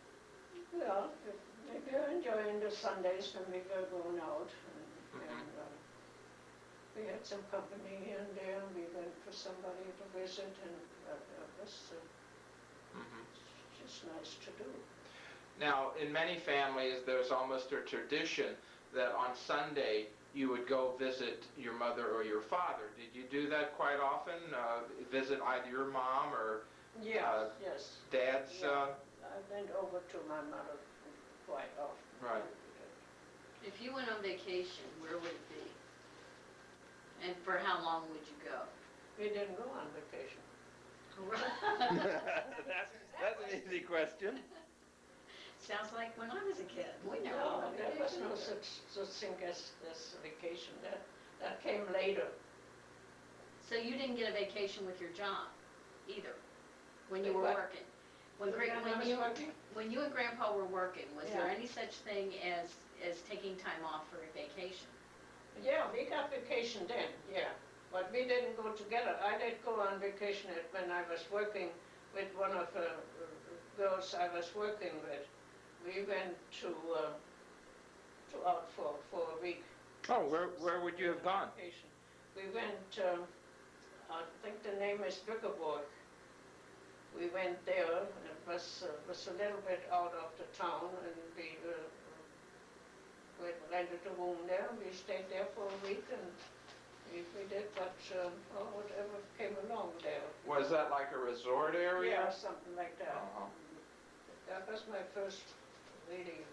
Well, We're enjoying the Sundays when we were going out, and we had some company here and there, and we went for somebody to visit, and it was just nice to do. Now, in many families, there's almost a tradition that on Sunday you would go visit your mother or your father. Did you do that quite often? Visit either your mom or Yes. dad's? Yeah. I went over to my mother quite often. Right. If you went on vacation, where would it be? And for how long would you go? We didn't go on vacation. That's an easy question. Sounds like when I was a kid. We never No, went on there was vacation. no such thing as vacation. That came later. So you didn't get a vacation with your job either, when you were What? working? When I was working? when you and Grandpa were working, was there Yeah. any such thing as taking time off for a vacation? Yeah, we got vacation then, yeah. But we didn't go together. I did go on vacation when I was working with one of the girls I was working with. We went to out for a week. Oh, where would you have gone? Vacation. We went, I think the name is Vickerborg. We went there, and it was a little bit out of the town, and we rented a room there. We stayed there for a week, and we did whatever came along there. Was that like a resort area? Yeah, something like that. Uh-huh. That was my first really